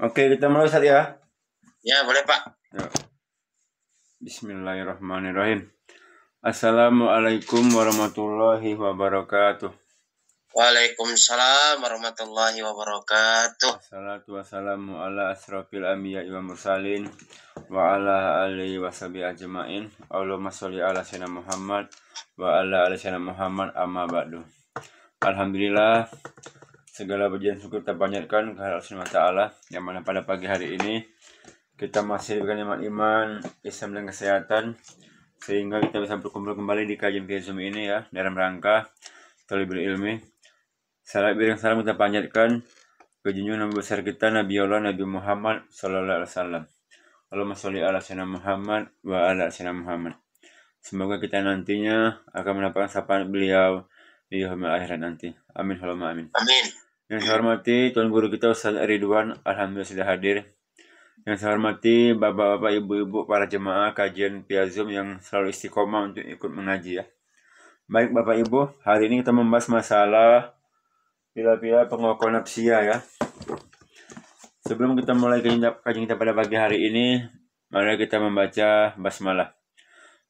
Oke, kita mulai Ustaz ya. Ya, boleh Pak. Yuk. Bismillahirrahmanirrahim. Assalamualaikum warahmatullahi wabarakatuh. Waalaikumsalam warahmatullahi wabarakatuh. Assalatu wassalamu ala asrafil anbiya'i wa mursalin wa ala alihi wa sahbihi ajma'in. Allahumma sholli ala sayyidina Muhammad wa ala ali sayyidina Muhammad amma ba'du. Alhamdulillah, segala pujian syukur kita panjatkan kepada Allah Subhanahu wa taala yang mana pada pagi hari ini kita masih diberikan nikmat iman, Islam dan kesehatan sehingga kita bisa berkumpul kembali di kajian via Zoom ini ya dalam rangka talibul ilmi. Salam kita panjatkan ke junjungan Nabi besar kita Nabi Allah Nabi Muhammad sallallahu alaihi wasallam. Allahumma sholli ala sayyidina Muhammad wa ala sayyidina Muhammad. Semoga kita nantinya akan mendapatkan sapaan beliau di yaumil akhirat nanti. Amin Allahumma amin. Amin. Yang saya hormati Tuan Guru kita Ustaz Ridwan, alhamdulillah sudah hadir. Yang saya hormati bapak-bapak, ibu-ibu, para jemaah kajian via Zoom yang selalu istiqomah untuk ikut mengaji ya. Baik Bapak Ibu, hari ini kita membahas masalah pila-pila pengakuan nafsiyah ya. Sebelum kita mulai kajian kita pada pagi hari ini, mari kita membaca basmalah.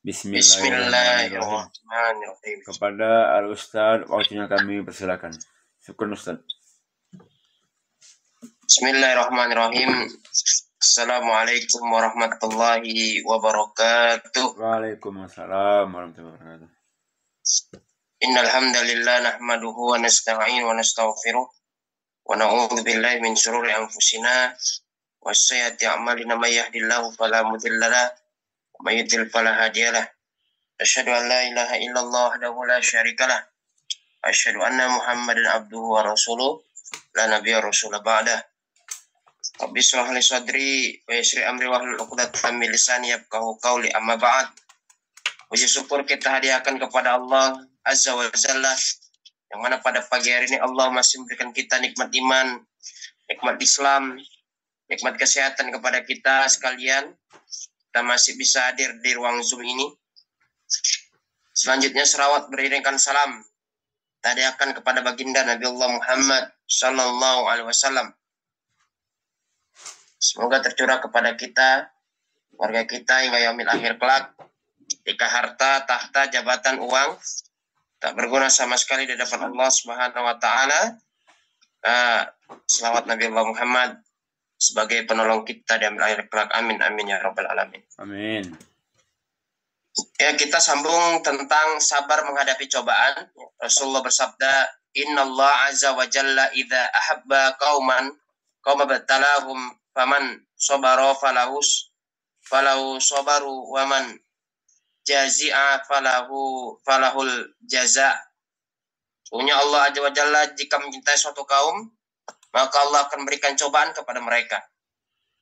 Bismillahirrahmanirrahim. Kepada Al-Ustaz, waktunya kami persilakan. Syukur Ustaz. Bismillahirrahmanirrahim. Assalamualaikum warahmatullahi wabarakatuh. Waalaikumsalam warahmatullahi wabarakatuh. Innal hamdalillah nahmaduhu wa nasta'inu wa nastaghfiruh wa na'udzu billahi min shururi anfusina wa sayyiati a'malina may yahdihillahu fala mudilla lahu wa may yudlil fala hadiyalah. Asyhadu an la ilaha illallah wahdahu la syarika lah. Asyhadu anna Muhammadan abduhu wa rasuluh la nabiyya rasula ba'dah. Rabbi shrah li sadri wa yassir amri wahlul 'uqdatam min lisani yafqahu qawli, amma ba'd. Puji syukur kita hadiahkan kepada Allah Azza wa Jalla, yang mana pada pagi hari ini Allah masih memberikan kita nikmat iman, nikmat Islam, nikmat kesehatan kepada kita sekalian. Kita masih bisa hadir di ruang Zoom ini. Selanjutnya selawat beriringkan salam kita hadiahkan kepada baginda Nabi Allah Muhammad sallallahu alaihi wasallam. Semoga tercurah kepada kita, warga kita hingga yaumil akhir kelak, ketika harta, tahta, jabatan, uang tak berguna sama sekali di depan Allah Subhanahu wa taala. Selawat Nabi Allah Muhammad sebagai penolong kita di akhir kelak. Amin amin ya rabbal alamin. Amin. Ya, kita sambung tentang sabar menghadapi cobaan. Rasulullah bersabda, "Innallaha azza wa jalla idza ahabba qauman batalahum faman sabara falahu sabaru wa man jazi'a falahul jaza." Sesungguhnya Allah azza wa jalla jika mencintai suatu kaum, maka Allah akan berikan cobaan kepada mereka.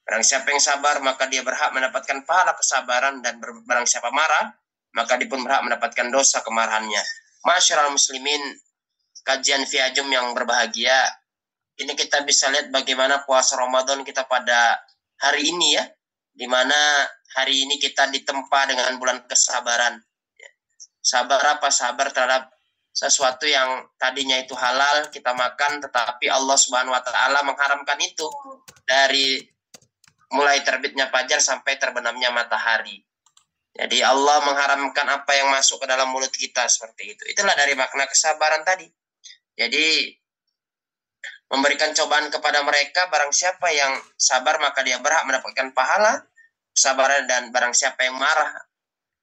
Barang siapa yang sabar, maka dia berhak mendapatkan pahala kesabaran, dan barang siapa marah, maka dia pun berhak mendapatkan dosa kemarahannya. Masyarul muslimin, kajian via Zoom yang berbahagia, ini kita bisa lihat bagaimana puasa Ramadan kita pada hari ini ya, di mana hari ini kita ditempa dengan bulan kesabaran. Sabar apa? Sabar terhadap sesuatu yang tadinya itu halal kita makan, tetapi Allah Subhanahu wa taala mengharamkan itu dari mulai terbitnya fajar sampai terbenamnya matahari. Jadi Allah mengharamkan apa yang masuk ke dalam mulut kita seperti itu. Itulah dari makna kesabaran tadi. Jadi memberikan cobaan kepada mereka, barang siapa yang sabar maka dia berhak mendapatkan pahala kesabaran, dan barang siapa yang marah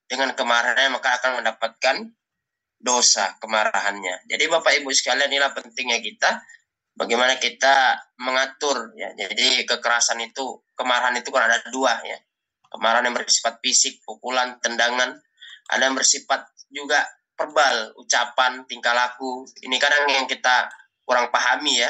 dengan kemarahannya maka akan mendapatkan dosa kemarahannya. Jadi Bapak Ibu sekalian, inilah pentingnya kita, bagaimana kita mengatur ya. Jadi kekerasan itu, kemarahan itu kan ada dua ya. Kemarahan yang bersifat fisik, pukulan, tendangan. Ada yang bersifat juga verbal, ucapan, tingkah laku. Ini kadang yang kita kurang pahami ya.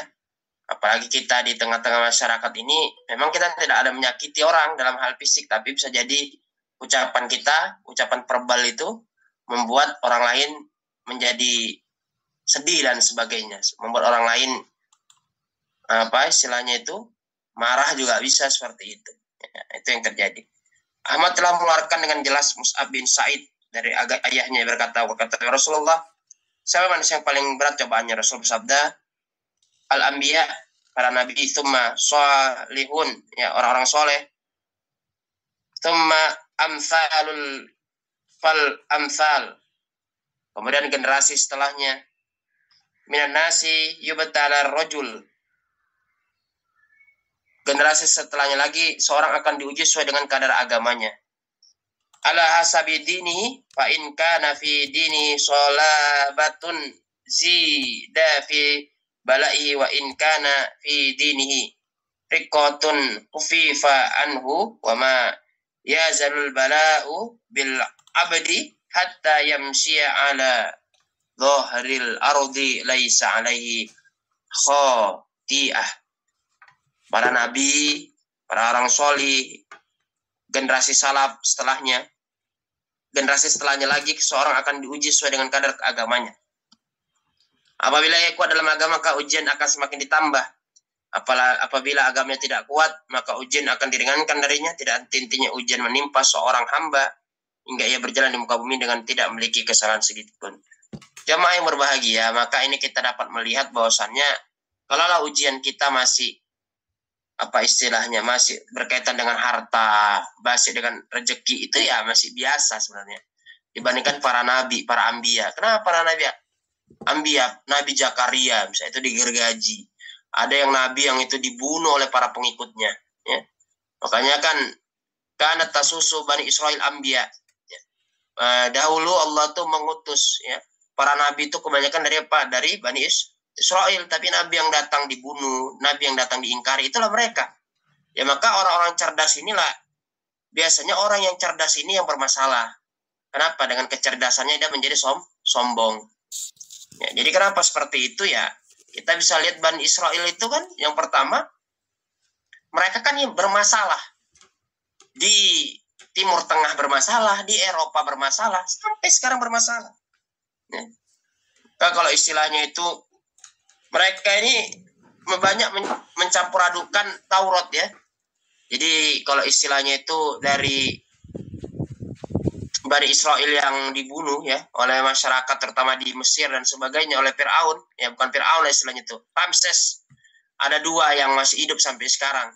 Apalagi kita di tengah-tengah masyarakat ini, memang kita tidak ada menyakiti orang dalam hal fisik, tapi bisa jadi ucapan kita, ucapan verbal itu membuat orang lain menjadi sedih dan sebagainya, membuat orang lain istilahnya itu marah juga bisa seperti itu. Ya, itu yang terjadi. Ahmad telah mengeluarkan dengan jelas Mus'ab bin Sa'id dari ayahnya berkata Rasulullah, siapa manusia yang paling berat cobaannya? Rasul bersabda, al-anbiya para nabi, thumma salihun, ya orang-orang soleh, thumma amsalul fal amsal, kemudian generasi setelahnya, minan nasi yubtala rajul, generasi setelahnya lagi seorang akan diuji sesuai dengan kadar agamanya. Ala hasabi dini fa in kana fi dini sholabatun zida fi balaihi wa in kana fi dinihi riqatun ufifa anhu wa ma yazalul bala'u bil abdi hatta yamshiya ala dhahril ardi laisa alaihi khati'ah. Para nabi, para orang solih, generasi salaf setelahnya, generasi setelahnya lagi seorang akan diuji sesuai dengan kadar agamanya. Apabila ia kuat dalam agama, maka ujian akan semakin ditambah. Apabila agamanya tidak kuat, maka ujian akan diringankan darinya. Tidak henti-hentinya ujian menimpa seorang hamba hingga ia berjalan di muka bumi dengan tidak memiliki kesalahan sedikit pun. Jamaah yang berbahagia, maka ini kita dapat melihat bahwasannya kalaulah ujian kita masih masih berkaitan dengan harta, masih dengan rezeki, itu ya masih biasa sebenarnya dibandingkan para nabi, para anbiya. Kenapa para nabi? Anbiya, Nabi Zakaria misalnya itu digergaji. Ada yang nabi yang itu dibunuh oleh para pengikutnya, ya. Makanya kan kana tasusu Bani Israil anbiya. Ya. Dahulu Allah tuh mengutus, ya, para nabi itu kebanyakan dari apa? Dari Bani Israel, tapi nabi yang datang dibunuh, nabi yang datang diingkari, itulah mereka. Ya maka orang-orang cerdas inilah, biasanya orang yang cerdas ini yang bermasalah. Kenapa? Dengan kecerdasannya dia menjadi sombong. Ya, jadi kenapa seperti itu ya? Kita bisa lihat Bani Israel itu kan, yang pertama, mereka kan yang bermasalah. Di Timur Tengah bermasalah, di Eropa bermasalah, sampai sekarang bermasalah. Ya. Nah, kalau istilahnya itu, mereka ini banyak mencampur adukan Taurat, ya. Jadi kalau istilahnya itu dari Bani Israel yang dibunuh, ya, oleh masyarakat terutama di Mesir dan sebagainya oleh Firaun, ya bukan Firaun istilahnya itu, Ramses. Ada dua yang masih hidup sampai sekarang.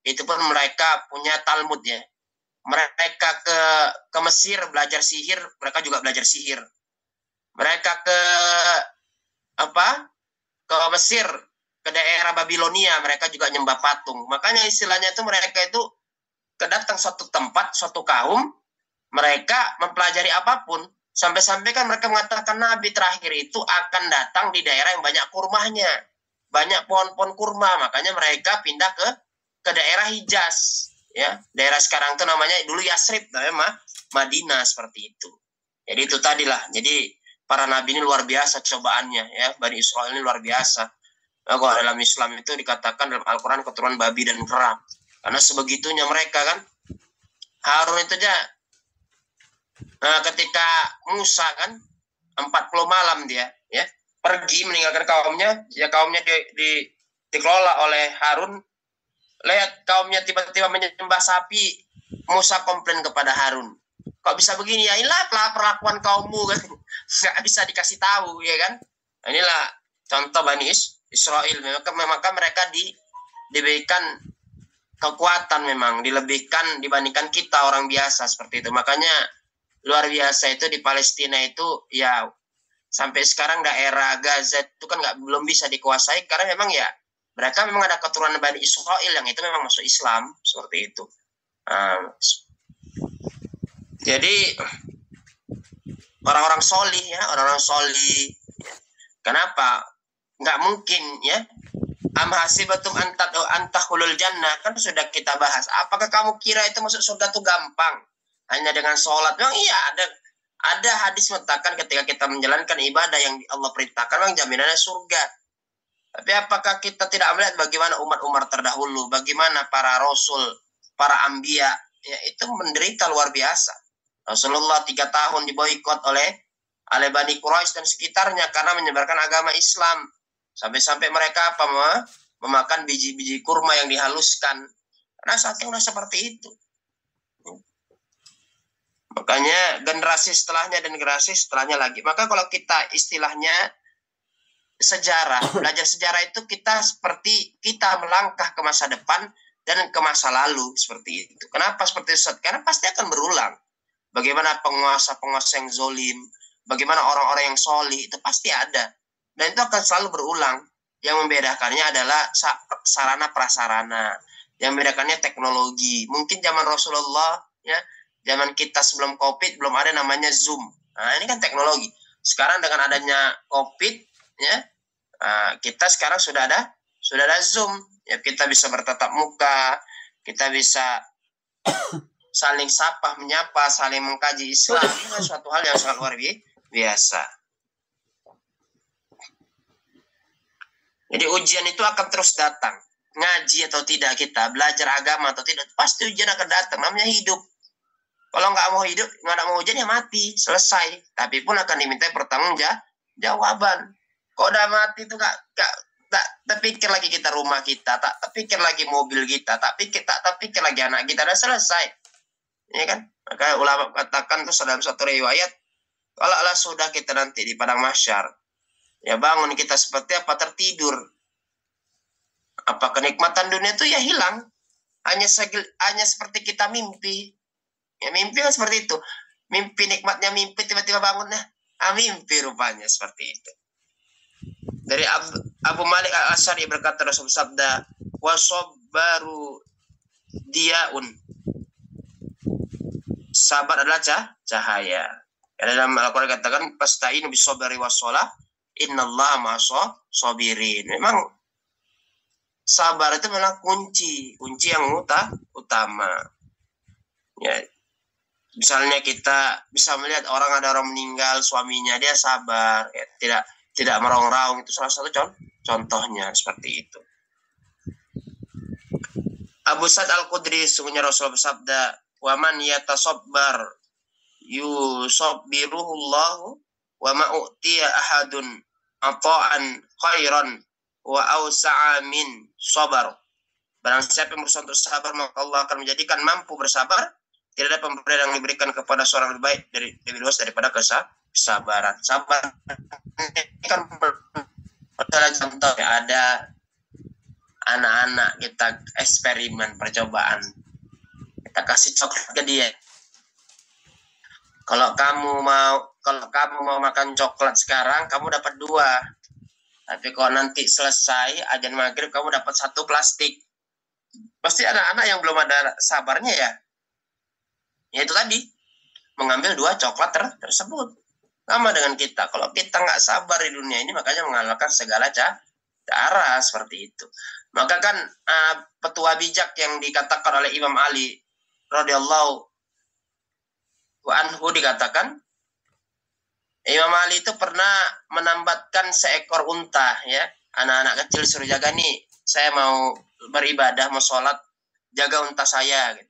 Itu pun mereka punya Talmud, ya. Mereka ke Mesir belajar sihir, mereka juga belajar sihir. Mereka ke Mesir, ke daerah Babilonia, mereka juga nyembah patung. Makanya istilahnya itu mereka itu kedatang suatu tempat, suatu kaum, mereka mempelajari apapun, sampai-sampai kan mereka mengatakan Nabi terakhir itu akan datang di daerah yang banyak kurmanya, banyak pohon-pohon kurma. Makanya mereka pindah ke daerah Hijaz, ya, daerah sekarang itu namanya dulu Yasrib, namanya Madinah, seperti itu. Jadi itu tadilah. Jadi para nabi ini luar biasa cobaannya, ya. Bani Israel ini luar biasa. Nah, kalau dalam Islam itu dikatakan dalam Al-Quran keturunan babi dan kera. Karena sebegitunya mereka kan. Harun itu aja. Nah, ketika Musa kan 40 malam dia, ya, pergi meninggalkan kaumnya, ya kaumnya dikelola oleh Harun. Lihat kaumnya tiba-tiba menyembah sapi, Musa komplain kepada Harun. Kok bisa begini ya? Inilah perlakuan kaummu kan. Nggak bisa dikasih tahu, ya kan? Inilah contoh Bani Israel. Maka mereka diberikan kekuatan, memang dilebihkan dibandingkan kita orang biasa seperti itu. Makanya luar biasa itu di Palestina itu, ya sampai sekarang daerah Gaza itu kan belum bisa dikuasai karena memang ya mereka memang ada keturunan Bani Israel yang itu memang masuk Islam seperti itu. Jadi orang-orang solih, ya, orang-orang solih. Ya. Kenapa? Nggak mungkin, ya. Am hasibatum antahulul jannah, kan sudah kita bahas. Apakah kamu kira itu masuk surga tuh gampang? Hanya dengan sholat? Memang iya, ada hadis mengatakan ketika kita menjalankan ibadah yang Allah perintahkan, memang jaminannya surga. Tapi apakah kita tidak melihat bagaimana umat-umat terdahulu, bagaimana para rasul, para anbiya, ya, itu menderita luar biasa. Rasulullah 3 tahun diboikot oleh Bani Quraisy dan sekitarnya karena menyebarkan agama Islam. Sampai-sampai mereka memakan biji-biji kurma yang dihaluskan. Karena saking udah seperti itu. Makanya generasi setelahnya dan generasi setelahnya lagi. Maka kalau kita istilahnya sejarah. Belajar sejarah itu kita seperti kita melangkah ke masa depan dan ke masa lalu seperti itu. Kenapa seperti itu? Karena pasti akan berulang. Bagaimana penguasa-penguasa yang zolim, bagaimana orang-orang yang solih, itu pasti ada. Dan itu akan selalu berulang. Yang membedakannya adalah sarana prasarana. Yang membedakannya teknologi. Mungkin zaman Rasulullah, ya, zaman kita sebelum COVID belum ada namanya Zoom. Nah, ini kan teknologi. Sekarang dengan adanya COVID, ya, kita sekarang sudah ada Zoom. Ya, kita bisa bertatap muka, kita bisa saling sapa, menyapa, saling mengkaji Islam. Ini suatu hal yang sangat luar biasa. Jadi ujian itu akan terus datang. Ngaji atau tidak kita, belajar agama atau tidak, pasti ujian akan datang. Namanya hidup. Kalau nggak mau hidup, nggak mau ujian ya mati, selesai. Tapi pun akan diminta pertanggungjawaban. Kalau udah mati itu nggak terpikir lagi kita rumah kita, tak terpikir lagi mobil kita, tak terpikir lagi anak kita, udah selesai. Ya kan? Maka ulama katakan itu dalam satu riwayat, kalau Allah sudah kita nanti di padang mahsyar, ya bangun kita seperti apa? Tertidur. Apa kenikmatan dunia itu ya hilang. Hanya seperti kita mimpi. Ya mimpi kan seperti itu. Mimpi, nikmatnya mimpi, tiba-tiba bangunnya mimpi rupanya seperti itu. Dari Abu Malik Al-Asy'ari berkata, Rasul sabda, wasobbaru diaun. Sabar adalah cahaya. Dalam Al-Quran katakan, pasta'inu bisobari wassalah, innallaha ma'as-sabirin. Memang sabar itu memang kunci yang utama. Ya, misalnya kita bisa melihat ada orang meninggal, suaminya dia sabar, ya, tidak meraung-raung, itu salah satu contohnya seperti itu. Abu Sa'id Al-Khudri, sungguhnya Rasulullah bersabda, wa man yatasabbar yusabbiruhullahu wa ma u'tiya ahadun ata'an khairan wa awsa'a min sabar. Barang siapa yang berusaha untuk sabar, maka Allah akan menjadikan mampu bersabar. Tidak ada pemberian yang diberikan kepada seorang lebih baik, lebih luas daripada kesabaran. Sabar ini kan contoh ya, ada anak-anak kita eksperimen, percobaan. Kita kasih coklat ke dia. Kalau kamu mau makan coklat sekarang, kamu dapat 2. Tapi kalau nanti selesai azan maghrib, kamu dapat 1 plastik. Pasti anak-anak yang belum ada sabarnya ya. Ya itu tadi, mengambil 2 coklat tersebut. Sama dengan kita. Kalau kita nggak sabar di dunia ini, makanya mengalahkan segala cara seperti itu. Maka kan petua bijak yang dikatakan oleh Imam Ali radhiyallahu anhu dikatakan, Imam Ali itu pernah menambatkan seekor unta, ya. Anak-anak kecil suruh jaga nih, saya mau beribadah, mau sholat, jaga unta saya. Gitu.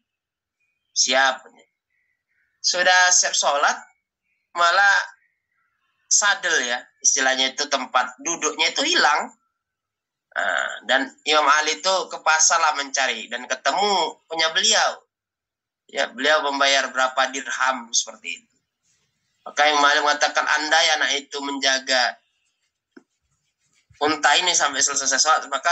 Siap. Sudah siap sholat, malah sadel ya, istilahnya itu tempat duduknya itu hilang. Dan Imam Ali itu ke pasar lah mencari, dan ketemu punya beliau. Ya, beliau membayar berapa dirham seperti itu. Maka Imam Ali mengatakan, andai anak itu menjaga unta ini sampai selesai sholat, maka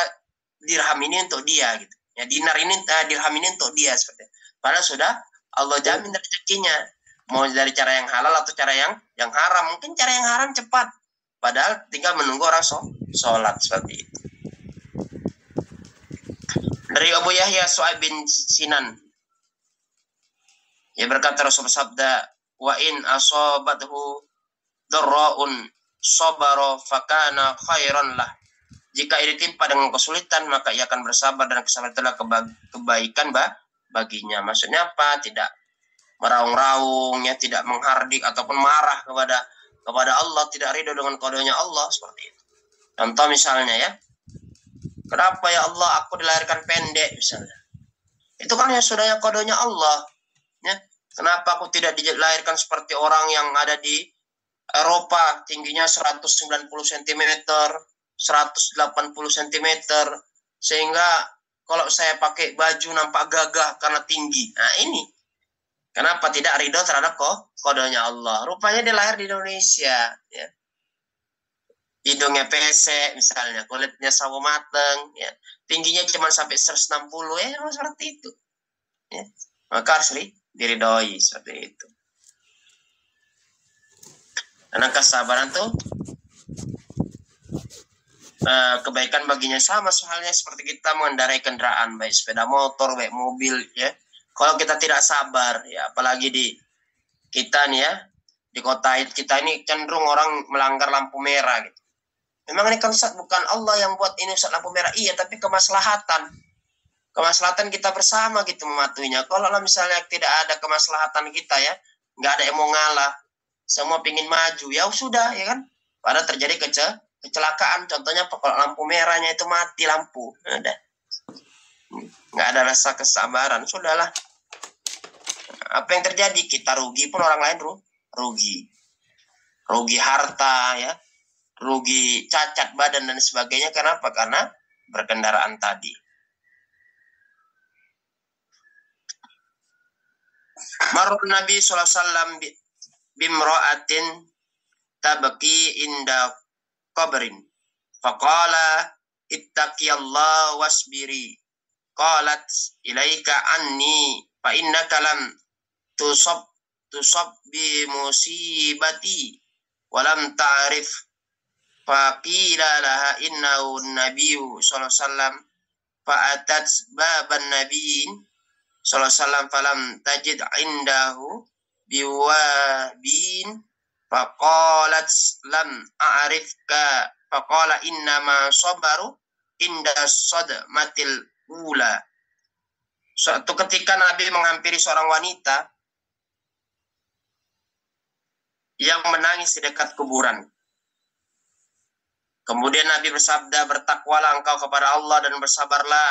dirham ini untuk dia gitu. Ya, dirham ini untuk dia seperti itu. Padahal sudah Allah jamin rezekinya. Mau dari cara yang halal atau cara yang haram. Mungkin cara yang haram cepat. Padahal tinggal menunggu orang sholat seperti itu. Dari Abu Yahya Su'aib bin Sinan. Ya berkata Rasulullah sabda, wa in asobathu dharra'un sabara fakana khairan lah. Jika ia ditimpa dengan kesulitan, maka ia akan bersabar, dan kesabaran itulah kebaikan baginya. Maksudnya apa? Tidak meraung-raung, ya, tidak menghardik ataupun marah kepada Allah, tidak ridho dengan qadanya Allah seperti itu. Contoh misalnya ya, kenapa ya Allah aku dilahirkan pendek misalnya? Itu kan ya sudahnya qadanya Allah. Ya, kenapa aku tidak dilahirkan seperti orang yang ada di Eropa, tingginya 190 cm, 180 cm, sehingga kalau saya pakai baju nampak gagah karena tinggi. Nah ini, kenapa tidak ridho terhadap qadanya Allah? Rupanya dia lahir di Indonesia. Ya. hidungnya pesek misalnya, kulitnya sawo mateng, ya. Tingginya cuma sampai 160, seperti itu. Ya. Maka harus diridhoi seperti itu. Karena kesabaran tuh kebaikan baginya sama soalnya seperti kita mengendarai kendaraan, baik sepeda motor, baik mobil, ya. Kalau kita tidak sabar, ya apalagi di kita nih ya, di kota kita ini cenderung orang melanggar lampu merah gitu. Memang ini kan Ustaz, bukan Allah yang buat ini Ustaz lampu merah, iya, tapi kemaslahatan kita bersama gitu mematuhinya. Kalau misalnya tidak ada kemaslahatan kita ya, nggak ada yang mau ngalah, semua pingin maju, ya sudah ya kan. Padahal terjadi kecelakaan, contohnya kalau lampu merahnya itu mati lampu, udah nggak ada rasa kesabaran, sudahlah. Apa yang terjadi? Kita rugi pun orang lain rugi harta ya, rugi cacat badan dan sebagainya. Kenapa? Karena berkendaraan tadi. Marun Nabi sallallahu alaihi wasallam bimra'atin tabki inda qabrin faqala ittaqiyallah wasbiri qalat ilaika anni fa innaka lam tusab bi musibati walam ta'rif faqila laha innahu nabiyyu sallallahu alaihi wasallam fa'atat baban nabiyyin sallallahu alaihi wasallam falam tajid indahu biwabin faqalat lam a'rifka faqala innama sabaru inda sadmatil ula. Suatu ketika Nabi menghampiri seorang wanita yang menangis di dekat kuburan. Kemudian Nabi bersabda, bertakwalah engkau kepada Allah dan bersabarlah.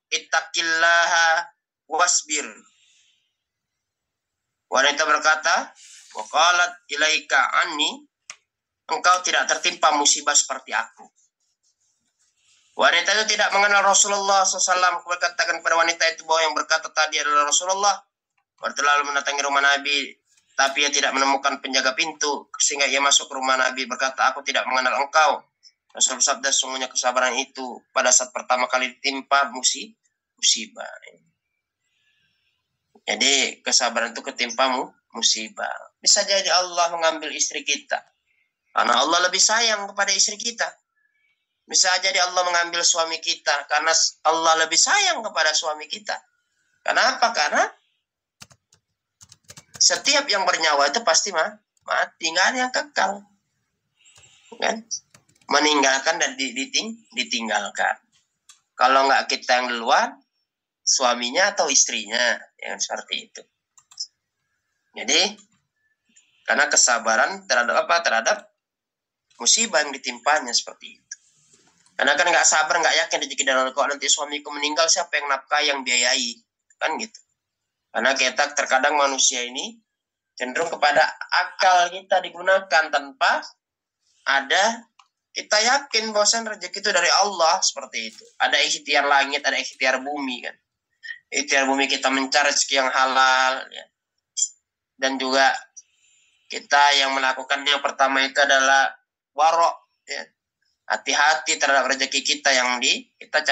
Ittaqillaha wasbir. Wanita berkata, waqalat ilaika anni, engkau tidak tertimpa musibah seperti aku. Wanita itu tidak mengenal Rasulullah SAW. Berkatakan kepada wanita itu bahwa yang berkata tadi adalah Rasulullah. Waktu lalu mendatangi rumah Nabi, tapi ia tidak menemukan penjaga pintu, sehingga ia masuk ke rumah Nabi berkata, aku tidak mengenal engkau. Rasul bersabda, sungguhnya kesabaran itu pada saat pertama kali ditimpa musibah. Jadi kesabaran itu ketimpa musibah. Bisa jadi Allah mengambil istri kita, karena Allah lebih sayang kepada istri kita. Bisa jadi Allah mengambil suami kita, karena Allah lebih sayang kepada suami kita. Kenapa? Karena setiap yang bernyawa itu pasti mati, nggak ada yang kekal, kan? Meninggalkan dan ditinggalkan. Kalau nggak kita yang duluan, suaminya atau istrinya, yang seperti itu. Jadi, karena kesabaran terhadap musibah yang ditimpanya seperti itu. Karena kan nggak sabar, nggak yakin rezeki dari Allah. Kalau nanti suamiku meninggal, siapa yang nafkah, yang biayai, kan gitu. Karena kita terkadang manusia ini cenderung kepada akal kita digunakan tanpa ada kita yakin bahwasan rezeki itu dari Allah seperti itu. Ada ikhtiar langit, ada ikhtiar bumi kan. Ikhtiar bumi kita mencari rezeki yang halal ya. Dan juga kita yang melakukan yang pertama itu adalah warok ya. Hati-hati terhadap rezeki kita yang kita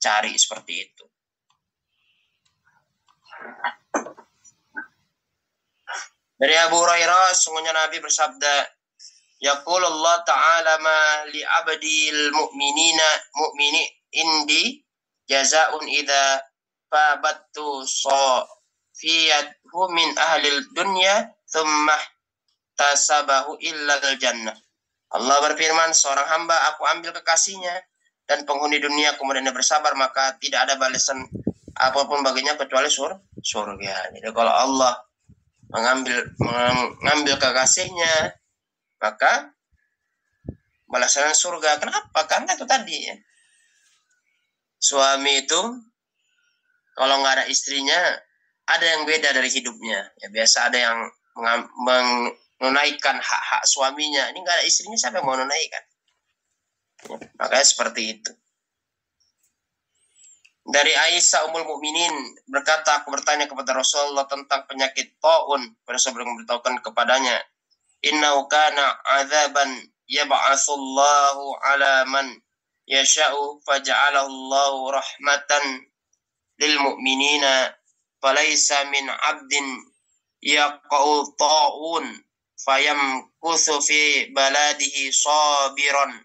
cari seperti itu. Dari Abu Hurairah, sungguhnya Nabi bersabda, yaqulullah ta'ala ma li abdil mu'mini indi jazaa'un idza fabattu safiyathu min ahlil dunya thumma tasabahu illa al-jannah. Allah berfirman, seorang hamba aku ambil kekasihnya dan penghuni dunia kemudian dia bersabar, maka tidak ada balasan apapun baginya kecuali surga. Jadi kalau Allah mengambil kekasihnya, maka balasan surga. Kenapa? Karena itu tadi ya. Suami itu kalau nggak ada istrinya, ada yang beda dari hidupnya. Ya biasa ada yang menunaikan hak-hak suaminya. Ini nggak ada istrinya, siapa yang mau menunaikan? Ya, makanya seperti itu. Dari Aisyah Ummul Mukminin berkata, aku bertanya kepada Rasulullah tentang penyakit taun. Rasul memberitahukan kepadanya, innahu kana azaban yab'atsullahu ala man yasha'u faja'alahu Allahu rahmatan lil mu'minina falaysa min 'abdin yaqau ta'un fayamkuthu fi baladihi sabiran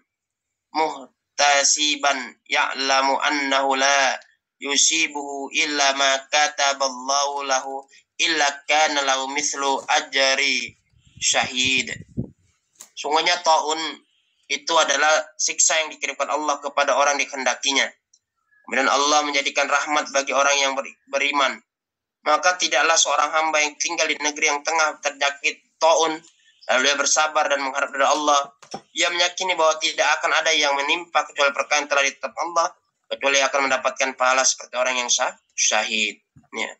muhtasiban ya'lamu annahu la yusibuhu illa ma kataballahu lahu illa kana lahu mithlu ajri syahid. Sungguhnya ta'un itu adalah siksa yang dikirimkan Allah kepada orang dikehendakinya. Kemudian Allah menjadikan rahmat bagi orang yang beriman. Maka tidaklah seorang hamba yang tinggal di negeri yang tengah terjangkit ta'un, lalu dia bersabar dan mengharap dari Allah, ia meyakini bahwa tidak akan ada yang menimpa kecuali perkara yang telah ditetapkan Allah, kecuali akan mendapatkan pahala seperti orang yang syahid. Ya.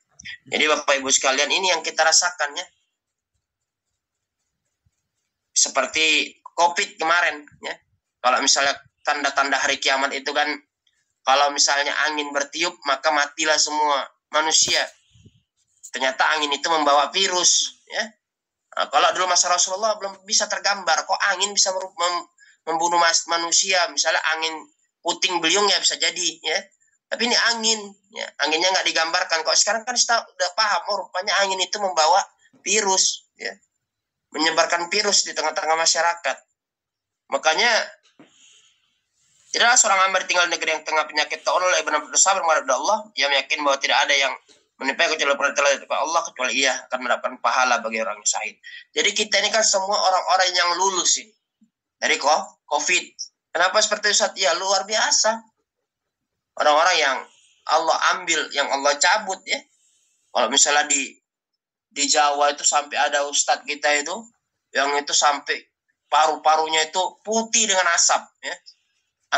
Jadi Bapak Ibu sekalian, ini yang kita rasakan ya. Seperti COVID kemarin ya. Kalau misalnya tanda-tanda hari kiamat itu kan, kalau misalnya angin bertiup maka matilah semua manusia. Ternyata angin itu membawa virus ya. Nah, kalau dulu masa Rasulullah belum bisa tergambar kok angin bisa membunuh manusia. Misalnya angin puting beliung ya bisa jadi ya. Tapi ini angin ya, anginnya nggak digambarkan. Kok sekarang kan sudah paham, oh rupanya angin itu membawa virus ya. Menyebarkan virus di tengah-tengah masyarakat. Makanya tidaklah seorang hamba tinggal di negeri yang tengah penyakit ta'un oleh benar-benar bersabar menghadap Allah, ia meyakin bahwa tidak ada yang menimpa kecuali perintah Allah, kecuali ia akan mendapatkan pahala bagi orang yang syahid. Jadi kita ini kan semua orang-orang yang lulus ini dari COVID. Kenapa seperti itu? Ya luar biasa. Orang-orang yang Allah ambil, yang Allah cabut ya. Kalau misalnya di Jawa itu sampai ada ustadz kita itu yang itu sampai paru-parunya itu putih dengan asap ya,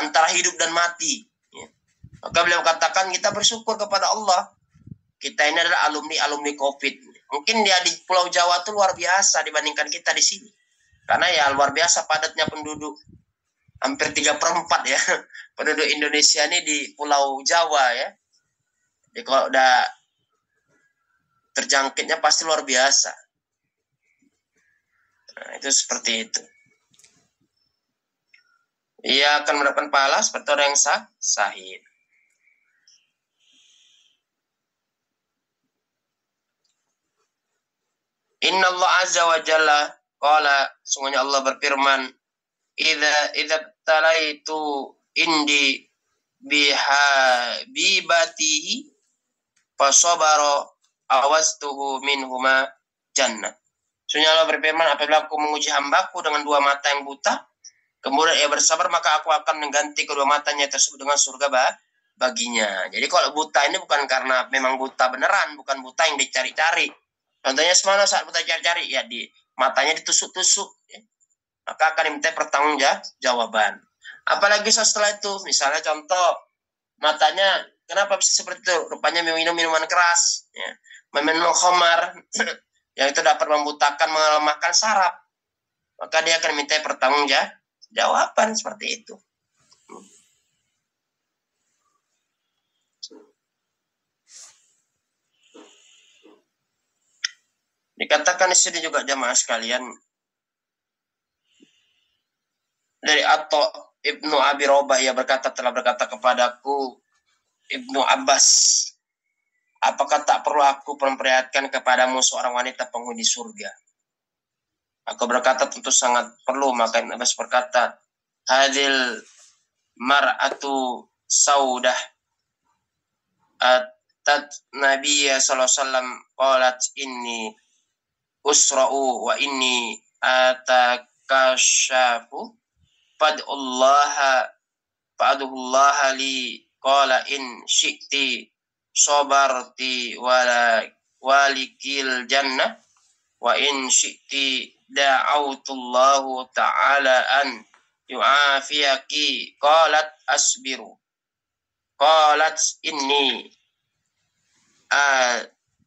antara hidup dan mati ya. Maka beliau katakan kita bersyukur kepada Allah, kita ini adalah alumni COVID. Mungkin dia di Pulau Jawa itu luar biasa dibandingkan kita di sini, karena ya luar biasa padatnya penduduk, hampir 3/4 ya penduduk Indonesia ini di Pulau Jawa ya. Jadi kalau udah terjangkitnya pasti luar biasa. Nah, itu seperti itu. Ia akan mendapatkan pahala seperti orang yang syahid. Inna Allah azza wa jalla qala, sungguhnya Allah berfirman, idza talaitu indi bihabibatihi fasabara awastuhu minhuma jannah. Sungguhnya Allah berfirman, apabila aku menguji hambaku dengan dua mata yang buta, kemudian ia bersabar, maka aku akan mengganti kedua matanya tersebut dengan surga baginya. Jadi kalau buta ini bukan karena memang buta beneran, bukan buta yang dicari-cari. Contohnya semana saat buta cari-cari, ya di matanya ditusuk-tusuk, ya. Maka akan diminta pertanggungjawaban. Apalagi setelah itu, misalnya contoh, matanya kenapa bisa seperti itu? Rupanya meminum minuman keras, ya. Meminum khamar, yang itu dapat membutakan, melemahkan saraf. Maka dia akan minta pertanggungjawaban seperti itu. Dikatakan di sini juga jamaah sekalian, dari Atha Ibnu Abi Robah, ia telah berkata kepadaku Ibnu Abbas, apakah tak perlu aku memperlihatkan kepadamu seorang wanita penghuni surga? Aku berkata tentu sangat perlu. Maka Ibnu Abbas berkata, hadil mar'atu saudah atat Nabiya sallallahu alaihi wasallam qalat inni usra'u wa inni atakashafu fad'ullaha li qala in syi'ti sabarti walikil jannah wa in syi'ti da'autullahu ta'ala an yu'afiyaki qalat asbiru qalat inni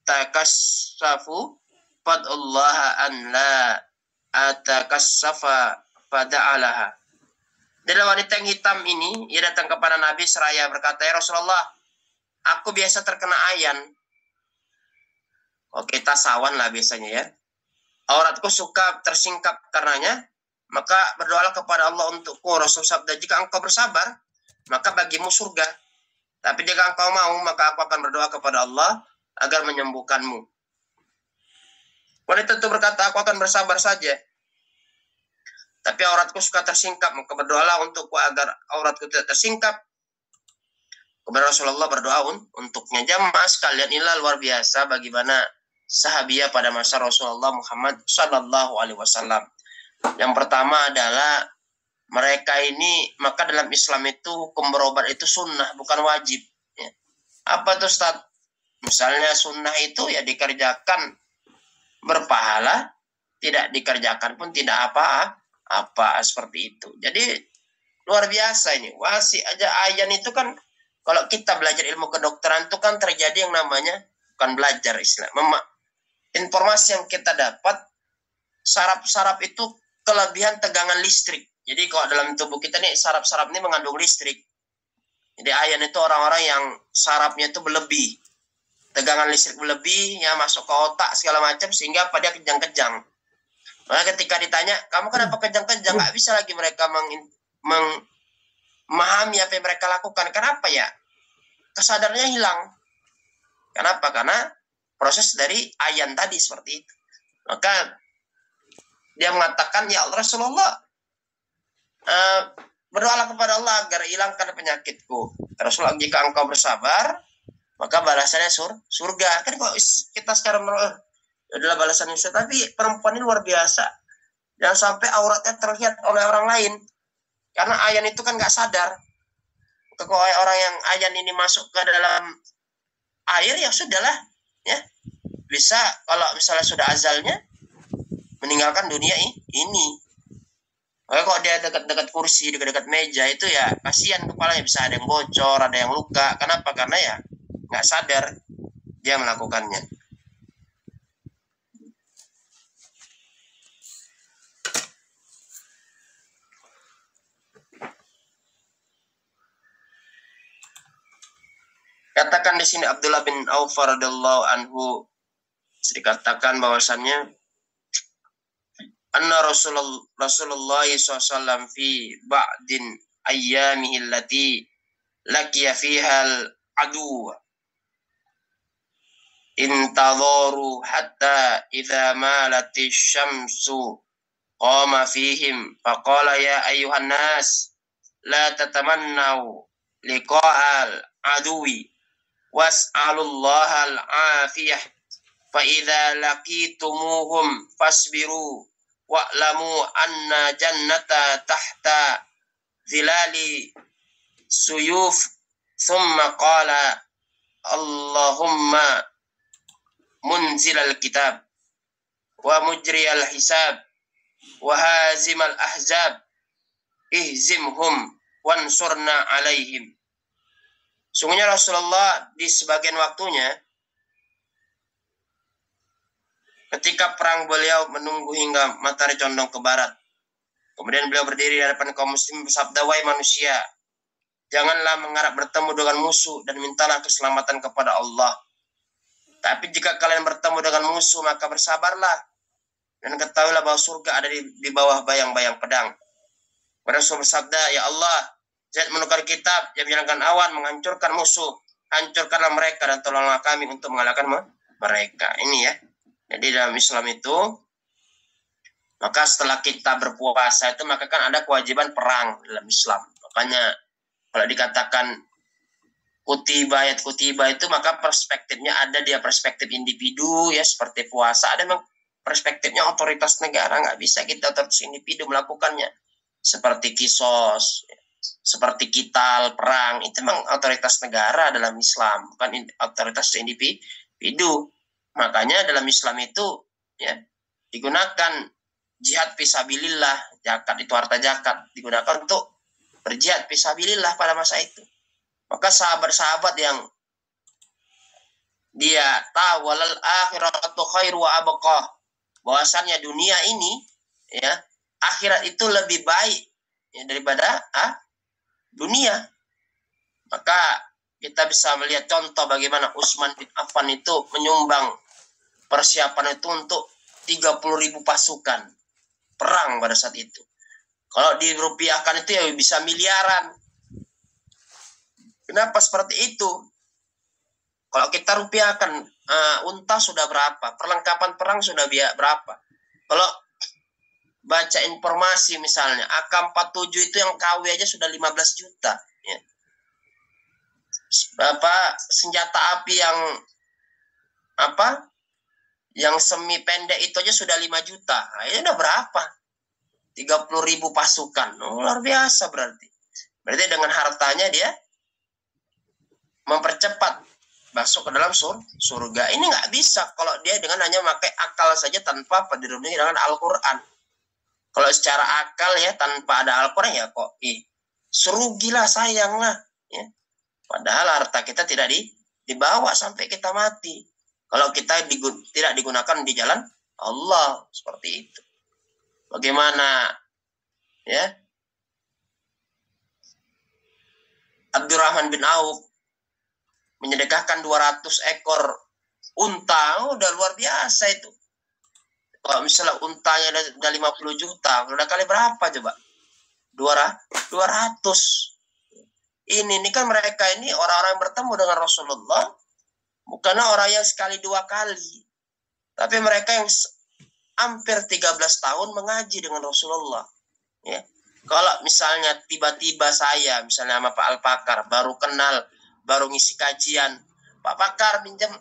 atakassafu fad'ullaha an la atakassafa fada'alaha. Dan wanita yang hitam ini, ia datang kepada Nabi seraya berkata, ya Rasulullah, aku biasa terkena ayan. Kita sawan lah biasanya ya. Auratku suka tersingkap karenanya, maka berdoalah kepada Allah untukku. Rasul sabda, jika engkau bersabar, maka bagimu surga. Tapi jika engkau mau, maka aku akan berdoa kepada Allah agar menyembuhkanmu. Wanita itu berkata, aku akan bersabar saja, tapi auratku suka tersingkap, maka berdoalah untukku agar auratku tidak tersingkap. Kepada Rasulullah berdoa untuknya. Jamaah sekalian, inilah luar biasa bagaimana sahabiah pada masa Rasulullah Muhammad Sallallahu Alaihi Wasallam. Yang pertama adalah mereka ini, maka dalam Islam itu hukum berobat itu sunnah, bukan wajib. Ya. Apa tuh Ustaz? Misalnya sunnah itu ya dikerjakan berpahala, tidak dikerjakan pun tidak apa-apa, seperti itu. Jadi luar biasa ini. Wasi aja ayan itu kan, kalau kita belajar ilmu kedokteran itu kan terjadi yang namanya, bukan belajar Islam, informasi yang kita dapat, saraf-saraf itu kelebihan tegangan listrik. Jadi kalau dalam tubuh kita nih, saraf-saraf ini mengandung listrik. Jadi ayan itu orang-orang yang sarafnya itu berlebih, tegangan listrik berlebih, ya masuk ke otak segala macam, sehingga pada kejang-kejang. Maka ketika ditanya, kamu kenapa kejang-kejang? Nggak bisa lagi mereka memahami apa yang mereka lakukan. Kenapa ya? Kesadarannya hilang. Kenapa? Karena proses dari ayan tadi seperti itu. Maka dia mengatakan, ya Allah Rasulullah, berdoalah kepada Allah agar hilangkan penyakitku. Rasulullah, jika engkau bersabar, maka balasannya surga. Kan kalau kita sekarang adalah balasan surga, tapi perempuan ini luar biasa. Jangan sampai auratnya terlihat oleh orang lain. Karena ayan itu kan nggak sadar. Kalau orang yang ayan ini masuk ke dalam air, ya sudahlah, ya bisa, kalau misalnya sudah azalnya meninggalkan dunia ini. Oke, kalau dia dekat-dekat kursi, dekat-dekat meja itu ya kasihan kepalanya, bisa ada yang bocor, ada yang luka. Kenapa? Karena ya nggak sadar dia melakukannya. Katakan di sini Abdullah bin Auf radhiyallahu anhu, dikatakan bahwasannya anna Rasulullah SAW fi ba'din ayyamihi allati laqiya fiha al-adu intadharu hatta idza malati syamsu qama fihim faqala ya ayyuhan nas la tatamannaw liqa'al aduwi was'alullaha al-afiyah fa idza laqitumuhum fasbiru wa'lamu anna jannata tahta zilali suyuf. Thumma qala Allahumma munzilal kitab wa mujriyal hisab wa hazimal ahzab ihzimhum wansurna alaihim. Sungguhnya Rasulullah di sebagian waktunya ketika perang, beliau menunggu hingga matahari condong ke barat. Kemudian beliau berdiri di hadapan kaum muslimin bersabda, wahai manusia, janganlah mengharap bertemu dengan musuh dan mintalah keselamatan kepada Allah. Tapi jika kalian bertemu dengan musuh, maka bersabarlah dan ketahuilah bahwa surga ada di bawah bayang-bayang pedang. Rasul bersabda, ya Allah, Zat menukar kitab yang menjalankan awan, menghancurkan musuh. Hancurkanlah mereka dan tolonglah kami untuk mengalahkan mereka. Ini ya. Jadi dalam Islam itu, maka setelah kita berpuasa itu, maka kan ada kewajiban perang dalam Islam. Makanya kalau dikatakan kutiba, ayat kutiba itu, maka perspektifnya ada dia perspektif individu ya, seperti puasa. Ada memang perspektifnya otoritas negara, nggak bisa kita otoritas individu melakukannya. Seperti kisos, seperti kital, perang, itu memang otoritas negara dalam Islam, bukan otoritas individu. Makanya dalam Islam itu ya digunakan jihad fisabilillah, zakat itu harta zakat digunakan untuk berjihad fisabilillah pada masa itu. Maka sahabat-sahabat yang dia tahu walal akhiratu khairu wa abqa, bahwasannya dunia ini ya, akhirat itu lebih baik ya, daripada dunia. Maka kita bisa melihat contoh bagaimana Utsman bin Affan itu menyumbang persiapan itu untuk 30.000 pasukan perang pada saat itu. Kalau dirupiahkan itu ya bisa miliaran. Kenapa seperti itu? Kalau kita rupiahkan, unta sudah berapa? Perlengkapan perang sudah berapa? Kalau baca informasi misalnya, AK-47 itu yang KW aja sudah 15 juta. Ya. Senjata api yang semi pendek itu aja sudah 5 juta. Nah, ini udah berapa? 30.000 pasukan. Luar biasa berarti. Berarti dengan hartanya dia mempercepat masuk ke dalam surga. Ini nggak bisa kalau dia dengan hanya memakai akal saja tanpa diiringi dengan Al-Quran. Kalau secara akal ya tanpa ada Al-Quran ya kok serugilah, sayang lah. Ya. Padahal harta kita tidak dibawa sampai kita mati. Kalau kita tidak digunakan di jalan Allah seperti itu. Bagaimana ya? Abdurrahman bin Auf menyedekahkan 200 ekor unta, udah luar biasa itu. Kalau misalnya untanya udah 50 juta, udah kali berapa coba? 200. Ini kan mereka ini orang-orang yang bertemu dengan Rasulullah, bukanlah orang yang sekali dua kali. Tapi mereka yang hampir 13 tahun mengaji dengan Rasulullah. Ya. Kalau misalnya tiba-tiba saya, misalnya sama Pak Al-Pakar, baru kenal, baru ngisi kajian, Pak Pakar pinjam.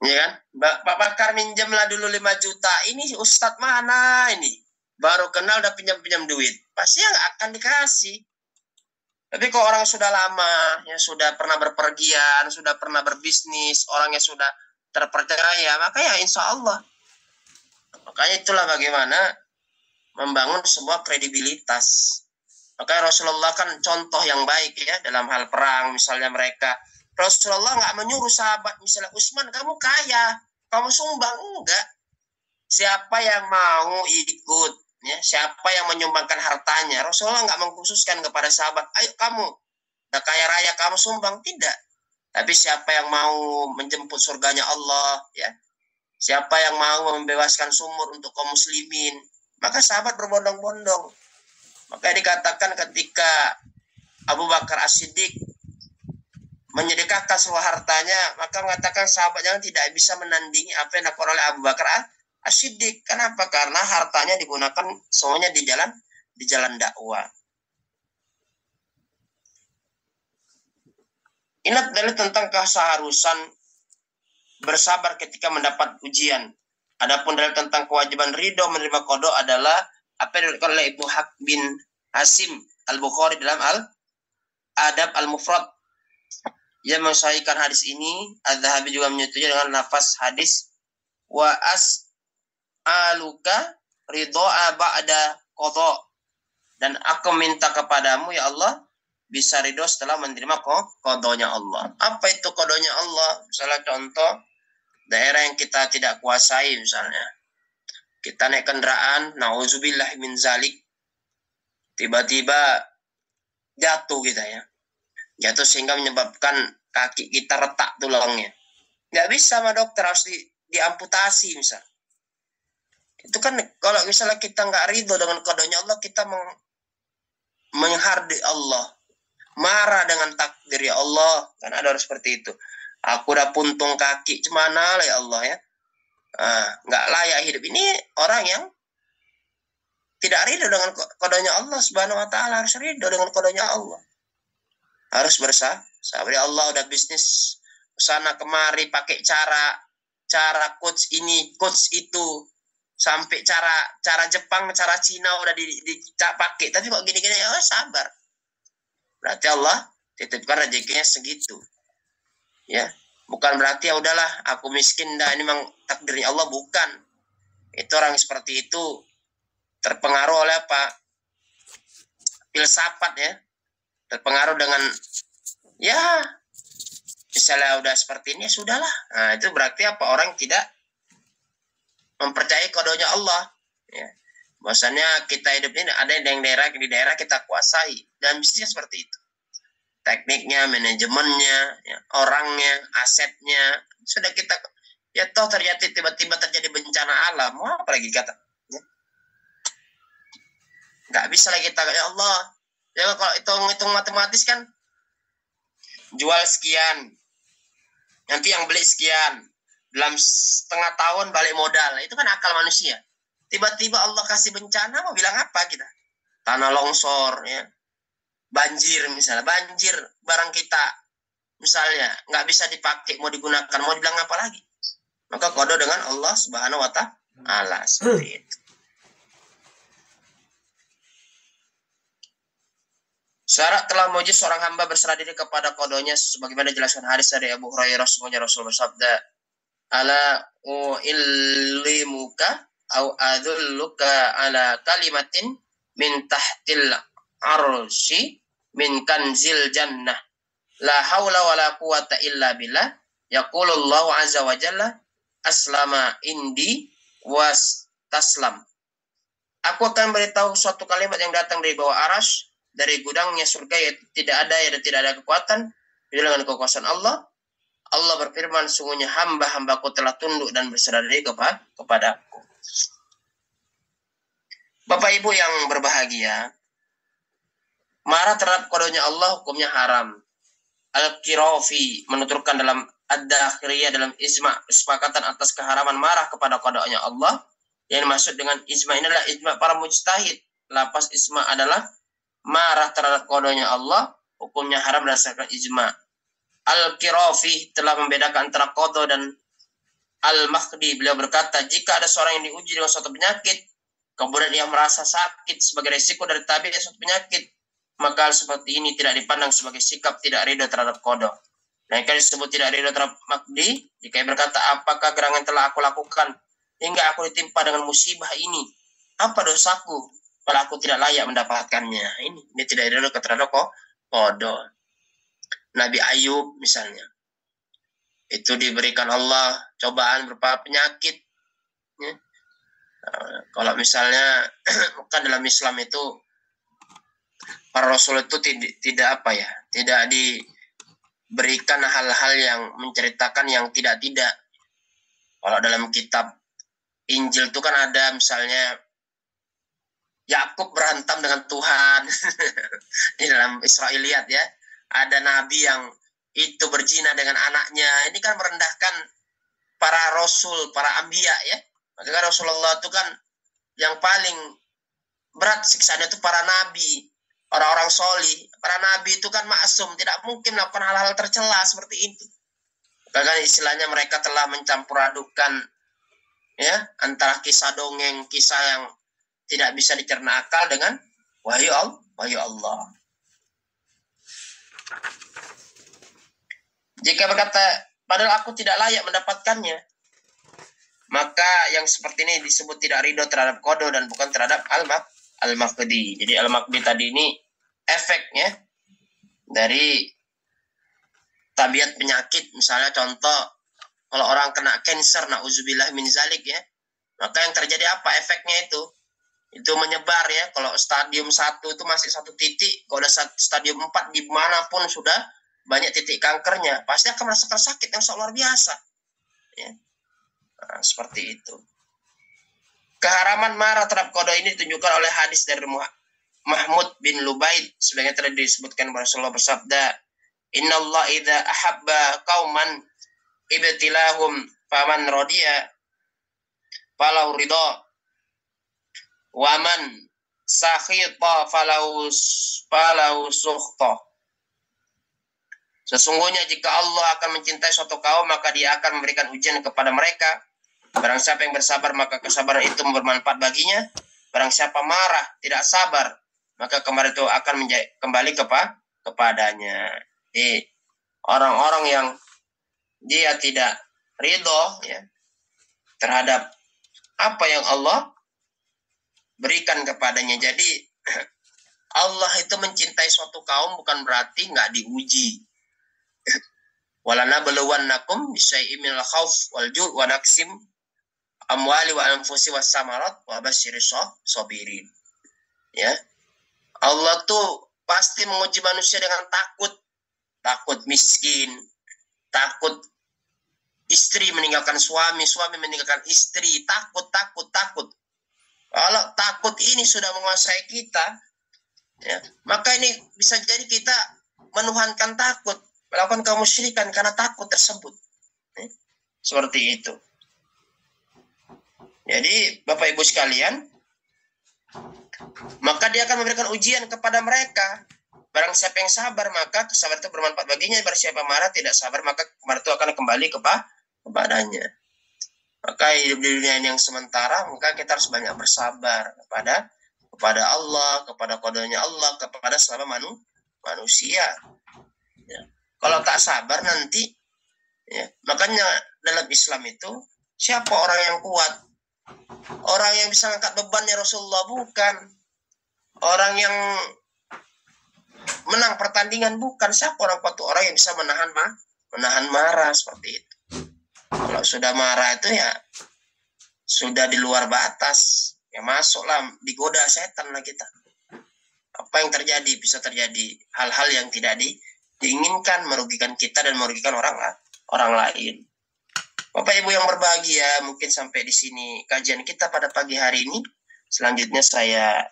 Ya kan? Pak Pakar minjemlah dulu 5 juta. Ini Ustadz mana ini? Baru kenal udah pinjam-pinjam duit. Pasti nggak akan dikasih. Tapi kalau orang sudah lama, ya sudah pernah berpergian, sudah pernah berbisnis, orangnya sudah terpercaya, maka ya insya Allah. Makanya itulah bagaimana membangun sebuah kredibilitas. Makanya Rasulullah kan contoh yang baik ya dalam hal perang. Misalnya mereka, Rasulullah nggak menyuruh sahabat, misalnya Utsman kamu kaya, kamu sumbang, enggak. Siapa yang mau ikut, ya, siapa yang menyumbangkan hartanya, Rasulullah nggak mengkhususkan kepada sahabat, ayo kamu, udah kaya raya kamu sumbang, tidak. Tapi siapa yang mau menjemput surganya Allah, ya, siapa yang mau membebaskan sumur untuk kaum muslimin, maka sahabat berbondong-bondong. Maka dikatakan ketika Abu Bakar As-Siddiq menyedekahkan seluruh hartanya, maka mengatakan sahabat yang tidak bisa menandingi apa yang dilakukan oleh Abu Bakar As-Siddiq. Kenapa? Karena hartanya digunakan semuanya di jalan dakwah. Ingat dalil tentang keseharusan bersabar ketika mendapat ujian. Adapun dalil tentang kewajiban ridho menerima qada adalah apa yang dilakukan oleh Ibnu Haq bin Hasim Al-Bukhari dalam Al-Adab Al-Mufrad. Ia mensahihkan hadis ini. Az-Zahabi juga menyetujui dengan lafaz hadis wa as'aluka ridho'a ba'da qada, dan aku minta kepadamu ya Allah bisa ridho setelah menerima qadanya Allah. Apa itu qadanya Allah? Misalnya contoh daerah yang kita tidak kuasai, misalnya kita naik kendaraan, nauzubillah min zalik, tiba-tiba jatuh kita ya. Jatuh sehingga menyebabkan kaki kita retak tulangnya. Nggak bisa sama dokter, harus diamputasi misal. Itu kan kalau misalnya kita nggak ridho dengan qadanya Allah, kita menghardi Allah, marah dengan takdir ya Allah. Kan ada orang seperti itu. Aku udah puntung kaki, cemana lah ya Allah ya. Nggak layak hidup. Ini orang yang tidak ridho dengan qadanya Allah Subhanahu wa taala. Harus ridho dengan qadanya Allah. Harus bersabar. Ya Allah udah bisnis sana kemari pakai cara coach ini, coach itu, sampai cara Jepang, cara Cina udah dipakai. Tapi kok gini-gini, ya sabar. Berarti Allah titipkan rezekinya segitu. Ya, bukan berarti ya udahlah aku miskin dah, ini memang takdirnya Allah, bukan. Itu orang seperti itu terpengaruh oleh apa? Filsafat ya. Terpengaruh dengan ya misalnya udah seperti ini, ya sudahlah. Nah, itu berarti apa? Orang tidak mempercayai kodonya Allah. Ya. Bahwasanya kita hidup ini ada yang di daerah kita kuasai, dan mestinya seperti itu. Tekniknya, manajemennya, ya, orangnya, asetnya, sudah kita, ya toh tiba-tiba terjadi bencana alam, mau apa lagi kata? Ya. Nggak bisa lagi kita, ya Allah. Ya kalau hitung matematis kan, jual sekian, nanti yang beli sekian, dalam setengah tahun balik modal, itu kan akal manusia. Tiba-tiba Allah kasih bencana, mau bilang apa kita? Tanah longsor, ya, banjir misalnya, banjir barang kita misalnya nggak bisa dipakai, mau digunakan, mau dibilang apa lagi? Maka kodo dengan Allah Subhanahu wa Ta'ala, seperti itu. Syarat telah memuji seorang hamba berserah diri kepada kodonya, sebagaimana dijelaskan hadis dari Abu Hurairah, sesungguhnya Rasul bersabda, ala uillimuka au adulluka ala kalimatin min tahtil arsy min kanzil jannah la haula wala quwata illa billah yaqulullahu azza wa jalla aslama indi was taslam. Aku akan beritahu suatu kalimat yang datang dari bawah arsy, dari gudangnya surga, yaitu tidak ada dan tidak ada kekuatan dengan kekuasaan Allah. Allah berfirman, sungguhnya hamba-hambaku telah tunduk dan berserah diri kepadaku. Bapak Ibu yang berbahagia, marah terhadap kodonya Allah hukumnya haram. Al-Qirafi menuturkan dalam Ad-Dakhiriyah dalam ijma' kesepakatan atas keharaman marah kepada kodonya Allah. Yang dimaksud dengan ijma' ini adalah ijma' para mujtahid. Lapas ijma' adalah marah terhadap kodonya Allah hukumnya haram berdasarkan ijma'. Al-Qirafi telah membedakan antara qada dan Al-Makhdi. Beliau berkata, jika ada seorang yang diuji dengan suatu penyakit, kemudian ia merasa sakit sebagai resiko dari tabiat suatu penyakit, maka hal seperti ini tidak dipandang sebagai sikap tidak ridho terhadap qada. Nah, jika disebut tidak ridho terhadap Makhdi, jika ia berkata, apakah gerangan telah aku lakukan hingga aku ditimpa dengan musibah ini? Apa dosaku kalau aku tidak layak mendapatkannya? Ini tidak ridho terhadap qada. Nabi Ayub misalnya, itu diberikan Allah cobaan berupa penyakit. Ya. Kalau misalnya kan dalam Islam itu para Rasul itu tidak diberikan hal-hal yang menceritakan yang tidak. Kalau dalam kitab Injil itu kan ada misalnya Yakub berantem dengan Tuhan di dalam Israiliyat ya. Ada nabi yang itu berzina dengan anaknya. Ini kan merendahkan para rasul, para anbiya ya. Maka Rasulullah itu kan yang paling berat siksanya itu para nabi, orang-orang solih. Para nabi itu kan maksum, tidak mungkin melakukan hal-hal tercela seperti itu. Bahkan istilahnya mereka telah mencampur adukan ya antara kisah dongeng, kisah yang tidak bisa dicerna akal dengan wahyu Allah. Jika berkata, padahal aku tidak layak mendapatkannya, maka yang seperti ini disebut tidak ridho terhadap qada dan bukan terhadap al-Makhdi. Jadi al-Makhdi tadi ini efeknya dari tabiat penyakit. Misalnya contoh, kalau orang kena cancer, na'udzubillah min zalik ya, maka yang terjadi apa efeknya itu? Itu menyebar ya. Kalau stadium 1 itu masih satu titik, kalau udah stadium 4 dimanapun sudah banyak titik kankernya, pasti akan merasakan sakit yang sangat luar biasa. Ya. Nah, seperti itu. Keharaman marah terhadap qada ini ditunjukkan oleh hadis dari Mahmud bin Lubaid, sebagaimana telah disebutkan Rasulullah bersabda, Innallah idza ahabba qauman ibtilahum faman radiya falahu ridha wa man sakhita falahu sukhta. Sesungguhnya jika Allah akan mencintai suatu kaum, maka Dia akan memberikan ujian kepada mereka. Barang siapa yang bersabar, maka kesabaran itu bermanfaat baginya. Barang siapa marah, tidak sabar, maka kemarin itu akan kembali kepadanya. Jadi, orang-orang yang dia tidak ridho ya, terhadap apa yang Allah berikan kepadanya. Jadi, Allah itu mencintai suatu kaum bukan berarti nggak diuji. Walanabluwannakum bisyai'im minal khauf wal ju' wa naqsim amwali wa anfusi was samarat wa basyiris sabirin. Ya. Allah tuh pasti menguji manusia dengan takut. Takut miskin, takut istri meninggalkan suami, suami meninggalkan istri, takut. Kalau takut ini sudah menguasai kita, ya, maka ini bisa jadi kita menuhankan takut, melakukan kemusyrikan karena takut tersebut. Seperti itu. Jadi Bapak Ibu sekalian, maka dia akan memberikan ujian kepada mereka. Barang siapa yang sabar, maka kesabaran itu bermanfaat baginya. Barang siapa marah, tidak sabar, maka kemarin itu akan kembali kepadanya. Maka hidup di dunia yang sementara, maka kita harus banyak bersabar kepada Allah, kepada qadanya Allah, kepada selama manusia. Ya. Kalau tak sabar nanti, ya, makanya dalam Islam itu siapa orang yang kuat? Orang yang bisa angkat bebannya Rasulullah bukan. Orang yang menang pertandingan bukan. Siapa orang kuat? Orang yang bisa menahan marah seperti itu. Kalau sudah marah itu ya sudah di luar batas, ya masuklah, digoda setan lah kita. Apa yang terjadi? Bisa terjadi hal-hal yang tidak diinginkan, merugikan kita dan merugikan orang lain. Bapak Ibu yang berbahagia, mungkin sampai di sini kajian kita pada pagi hari ini. Selanjutnya saya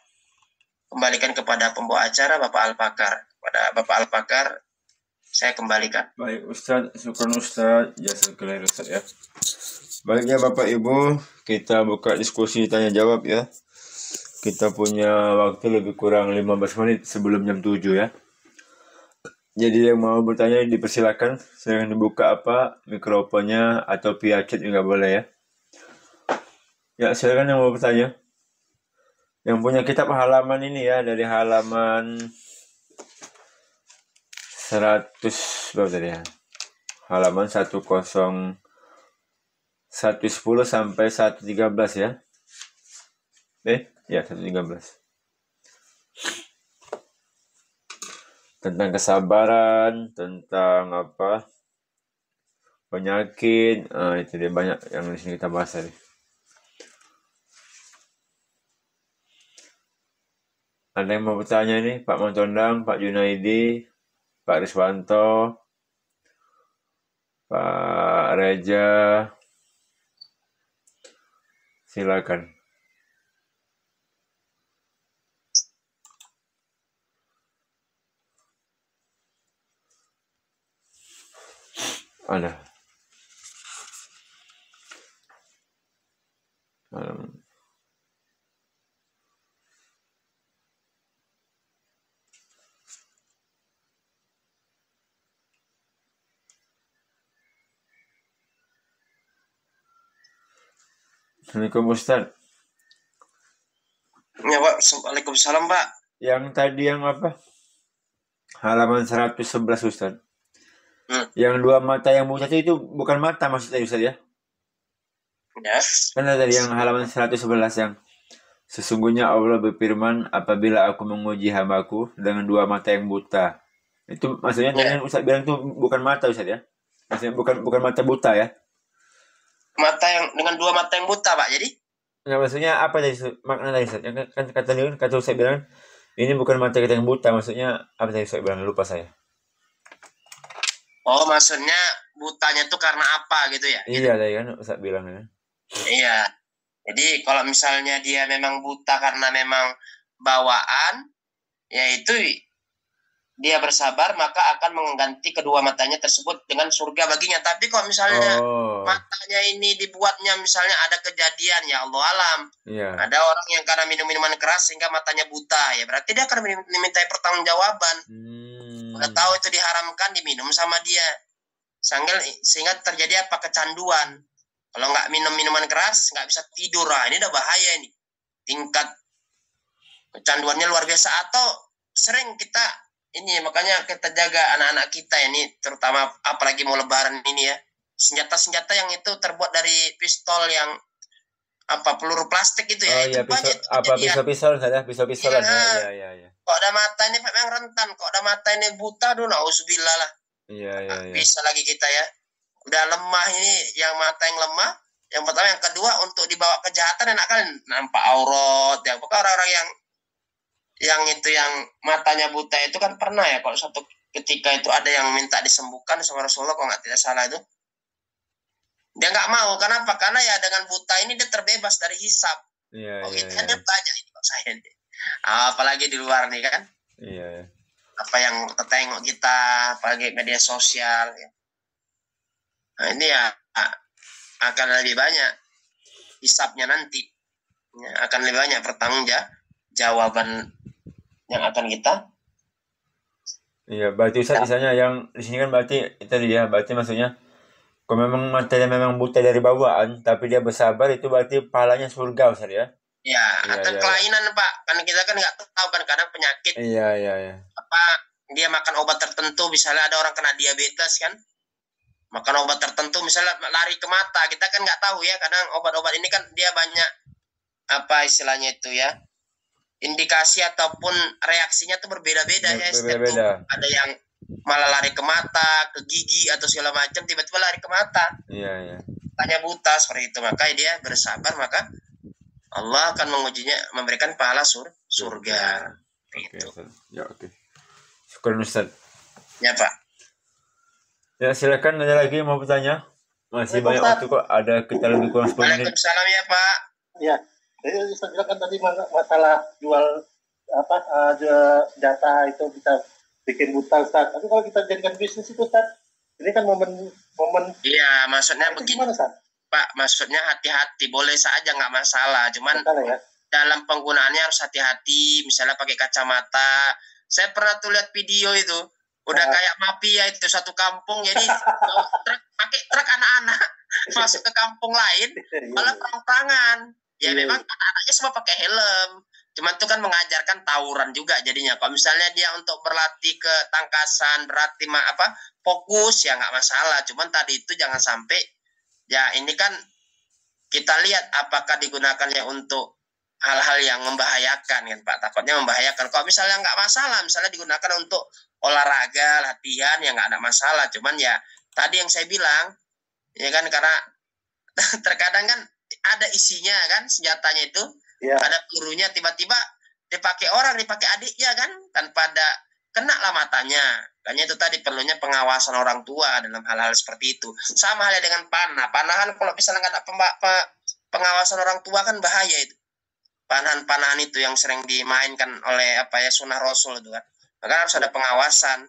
kembalikan kepada pembawa acara Bapak Al-Pakar. Pada Bapak Al-Pakar saya kembalikan. Baik Ustaz, syukur Ustaz, jazakallahu Ustaz ya. Baiknya Bapak Ibu, kita buka diskusi tanya jawab ya. Kita punya waktu lebih kurang 15 menit sebelum jam 7 ya. Jadi yang mau bertanya dipersilakan, silakan dibuka mikrofonnya atau via chat juga boleh ya. Ya silakan yang mau bertanya. Yang punya kitab halaman ini ya, dari halaman 100 berapa tadi ya? Halaman 110 sampai 113 ya. Ya 113. Tentang kesabaran, tentang penyakit, itu dia banyak yang di sini kita bahas tadi. Ada yang mau bertanya nih, Pak Mantondang, Pak Junaidi, Pak Riswanto, Pak Reja, silakan. Ada. Assalamualaikum Ustaz. Ya Pak, Waalaikumsalam Pak. Yang tadi yang halaman 111 Ustaz. Yang dua mata yang buta itu bukan mata maksudnya Ustaz ya? Ya. Kan tadi yang halaman 111 yang sesungguhnya Allah berfirman, apabila aku menguji hambaku dengan dua mata yang buta. Itu maksudnya tadi Ustaz bilang itu bukan mata Ustaz ya? Maksudnya bukan mata buta ya? Mata yang dengan dua mata yang buta Pak, jadi? Nah, maksudnya apa tadi makna tadi Ustaz? Kan kata Ustaz bilang ini bukan mata kita yang buta, maksudnya apa tadi Ustaz bilang? Lupa saya. Oh, maksudnya butanya tuh karena apa gitu ya? Iya, tadi kan Ustaz bilang ya. Iya. Jadi kalau misalnya dia memang buta karena memang bawaan, yaitu dia bersabar maka akan mengganti kedua matanya tersebut dengan surga baginya. Tapi kalau misalnya matanya ini dibuatnya misalnya ada kejadian, ya Allah alam. Iya. Ada orang yang karena minum minuman keras sehingga matanya buta, ya berarti dia akan dimintai pertanggungjawaban. Udah tahu itu diharamkan diminum sama dia, sehingga terjadi kecanduan. Kalau nggak minum minuman keras nggak bisa tidur, ini udah bahaya ini. Tingkat kecanduannya luar biasa. Atau sering kita ini, makanya kita jaga anak-anak kita ini, terutama apalagi mau lebaran ini ya, senjata-senjata yang itu terbuat dari pistol yang peluru plastik itu ya. Iya, pisau-pisau saja, pisau-pisauan ya. Kok ada mata ini memang rentan, kok ada mata ini buta, nauzubillah lah. Iya, iya, iya. Bisa lagi kita ya. Udah lemah ini, yang mata yang lemah. Yang pertama, yang kedua untuk dibawa kejahatan enak kan nampak aurat. Yang pokoknya orang-orang yang itu yang matanya buta itu kan pernah ya kalau satu ketika itu ada yang minta disembuhkan sama Rasulullah kalau nggak tidak salah itu. Dia nggak mau. Kenapa? Karena ya dengan buta ini dia terbebas dari hisab. Iya, Oh iya, gitu iya. dia banyak ini kok saya nih. Apalagi di luar nih kan. Iya, iya. Apa yang tertengok kita, apalagi media sosial. Ya. Nah ini ya akan lebih banyak hisabnya nanti. Ya, akan lebih banyak jawaban yang akan kita. Iya, berarti Ustaz misalnya yang di sini kan berarti itu dia, berarti maksudnya kalau memang matanya memang buta dari bawaan, tapi dia bersabar itu berarti pahalanya surga Ustaz ya? Ya, Iya, atau iya, iya. kelainan Pak. Kan kita kan nggak tahu kan kadang penyakit. Iya, iya, iya. Apa dia makan obat tertentu, misalnya ada orang kena diabetes kan. Makan obat tertentu misalnya lari ke mata, kita kan nggak tahu ya, kadang obat-obat ini kan dia banyak apa istilahnya itu ya, indikasi ataupun reaksinya tuh berbeda-beda ya setiap Berbeda-beda. tubuh. Ada yang malah lari ke mata, ke gigi atau segala macam, tiba-tiba lari ke mata. Iya, iya. Tanya buta seperti itu, maka dia bersabar, maka Allah akan mengujinya, memberikan pahala surga. Oke, Itu. ya oke. Syukur Ustaz. Ya Pak. Ya silakan, ada lagi mau bertanya? Masih banyak waktu kok, ada kita lebih kurang 10 menit. Waalaikumsalam ya Pak. Ya, jadi Ustaz bilang kan tadi masalah jual data itu bisa bikin buta Ustaz. Tapi kalau kita jadikan bisnis itu Ustaz, ini kan momen. Iya, maksudnya begini. Gimana, Ustaz? Pak, maksudnya hati-hati, boleh saja nggak masalah, cuman ya? dalam penggunaannya harus hati-hati. Misalnya pakai kacamata. Saya pernah tuh lihat video itu, udah kayak mafia itu satu kampung, jadi pakai truk anak-anak masuk ke kampung lain, malah perang-perangan. Ya memang anak-anaknya semua pakai helm, cuman itu kan mengajarkan tawuran juga jadinya. Kalau misalnya dia untuk berlatih ke tangkasan, berlatih fokus ya nggak masalah. Cuman tadi itu jangan sampai, ya ini kan kita lihat apakah digunakannya untuk hal-hal yang membahayakan kan Pak, takutnya membahayakan. Kalau misalnya nggak masalah, misalnya digunakan untuk olahraga, latihan, ya nggak ada masalah. Cuman ya tadi yang saya bilang, ya kan, karena terkadang kan ada isinya kan, senjatanya itu, ada pelurunya, tiba-tiba dipakai orang, dipakai adiknya kan, tanpa ada, kena lah matanya. Makanya itu tadi perlunya pengawasan orang tua dalam hal-hal seperti itu. Sama halnya dengan panah. Panahan kalau misalnya nggak ada pengawasan orang tua kan bahaya itu. Panahan-panahan itu yang sering dimainkan oleh sunnah Rasul itu kan. Maka harus ada pengawasan.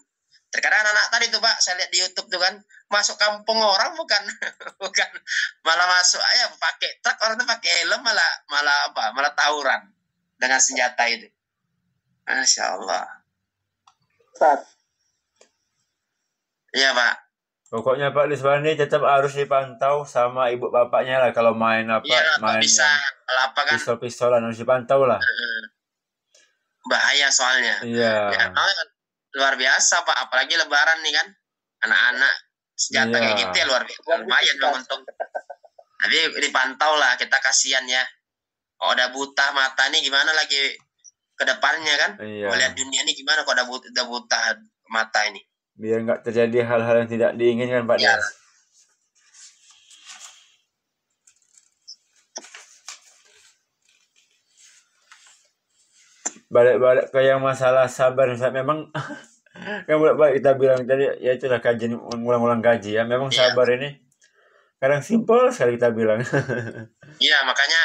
Terkadang anak tadi tuh Pak, saya lihat di YouTube tuh kan, masuk kampung orang bukan malah masuk pakai truk, orang tuh pakai helm, malah tawuran dengan senjata itu. Masya Allah. Ustaz. Iya Pak. Pokoknya Pak Liswani tetap harus dipantau sama ibu bapaknya lah kalau main main bisa kan pistol-pistolan, harus dipantau lah. Bahaya soalnya. Iya. Ya, luar biasa Pak, apalagi lebaran nih kan, anak-anak senjata kayak gitu ya luar biasa, lumayan dong untuk. Tapi dipantau lah, kita kasihan ya. Kalau udah buta mata nih gimana lagi ke depannya kan? Iya. Melihat dunia ini gimana kalau udah buta mata ini. Biar nggak terjadi hal-hal yang tidak diinginkan Pak Des. Balik-balik ke yang masalah sabar, memang kan bolak-balik kita bilang tadi, ya itulah kajian, ulang-ulang kaji ya. Memang sabar ini kadang simpel sekali kita bilang. Iya, makanya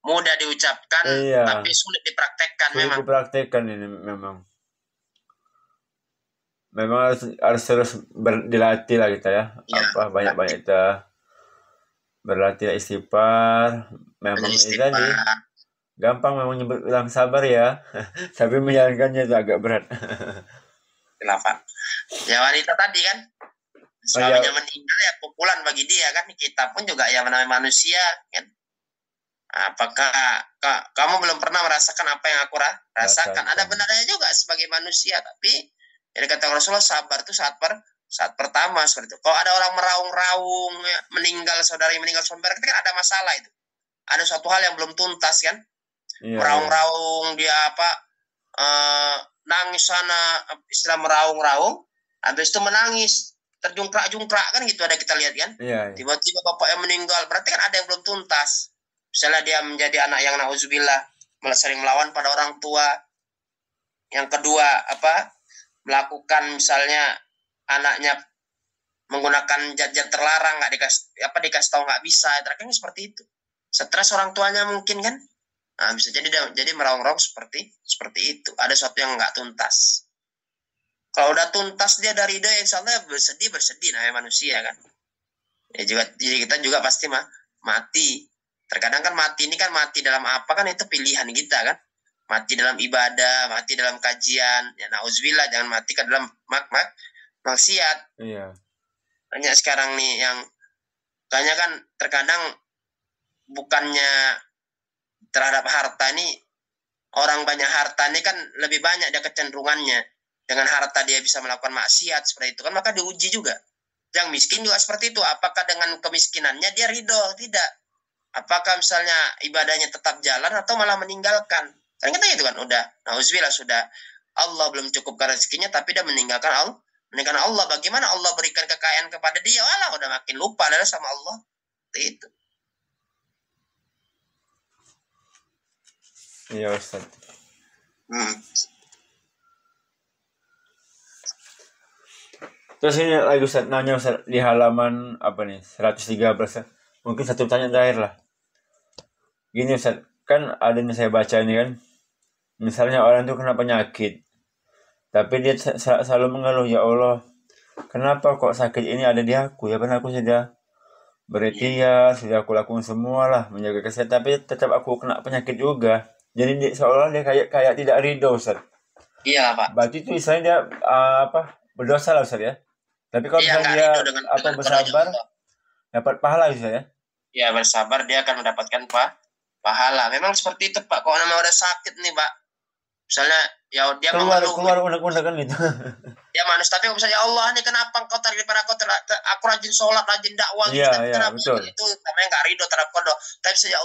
mudah diucapkan, tapi sulit dipraktekkan. Sulit dipraktekkan ini memang. Memang harus terus dilatih lah kita ya. Banyak-banyak kita berlatih istighfar. Memang ini tadi gampang memang nyebut bilang sabar ya, tapi menjalankannya itu agak berat. Kenapa? Ya wanita tadi kan, suaminya meninggal ya pukulan bagi dia kan. Kita pun juga ya namanya manusia kan. Apakah kamu belum pernah merasakan apa yang aku rasakan? Ada benarnya juga sebagai manusia, tapi jadi kata Rasulullah, sabar itu saat pertama seperti itu. Kalau ada orang meraung-raung ya, meninggal saudara kan ada masalah itu. Ada suatu hal yang belum tuntas kan. Meraung-raung dia nangis sana, istilah meraung-raung, Habis itu menangis, terjungkrak-jungkrak kan gitu, ada kita lihat kan. Iya. Tiba-tiba bapak yang meninggal, berarti kan ada yang belum tuntas. Misalnya dia menjadi anak yang nauzubillah sering melawan pada orang tua. Yang kedua melakukan misalnya anaknya menggunakan zat-zat terlarang, nggak dikasih tahu nggak bisa, terakhirnya seperti itu. Stres orang tuanya mungkin kan, nah, bisa jadi merongrong seperti itu. Ada sesuatu yang nggak tuntas. Kalau udah tuntas dia dari ide, insya Allah bersedih namanya manusia kan. Jadi kita juga pasti mati. Terkadang kan mati ini kan mati dalam apa kan, itu pilihan kita kan. Mati dalam ibadah, mati dalam kajian, ya nauzubillah, jangan mati ke dalam maksiat. Iya. Banyak sekarang nih yang kayaknya kan terkadang bukannya terhadap harta nih, orang banyak harta nih kan lebih banyak dia kecenderungannya. Dengan harta dia bisa melakukan maksiat seperti itu kan, maka diuji juga. Yang miskin juga seperti itu, apakah dengan kemiskinannya dia ridho, tidak? Apakah misalnya ibadahnya tetap jalan atau malah meninggalkan? Kan kita gitu kan, udah nauzubillah, sudah Allah belum cukupkan rezekinya tapi dia meninggalkan Allah. Bagaimana Allah berikan kekayaan kepada dia? Walah, udah makin lupa adalah sama Allah. Itu. Iya Ustaz. Terus ini lagi Ustaz nanya Ustaz di halaman 113. Mungkin satu pertanyaan terakhir lah. Gini Ustaz, kan ada yang saya baca ini kan, misalnya orang itu kena penyakit, tapi dia selalu mengeluh, ya Allah, kenapa kok sakit ini ada di aku? Ya kan aku sudah berikhtiar, sudah aku lakukan semua lah menjaga kesehatan, tapi tetap aku kena penyakit juga. Jadi seolah dia kayak tidak ridho Ustaz. Iya Pak. Berarti itu istilahnya dia berdosa lah Ustaz ya. Tapi kalau misalnya dia bersabar, dapat pahala Ustaz ya. Ya, bersabar dia akan mendapatkan pahala. Memang seperti itu Pak. Kalau namanya udah sakit nih Pak, misalnya ya dia keluar unek-unek kan gitu. Ya manusia, tapi misalnya Allah nih, kenapa engkau tarik pada aku rajin sholat, rajin dakwah gitu, kenapa? Betul. Itu namanya nggak ridho terhadap kodok. Tapi misalnya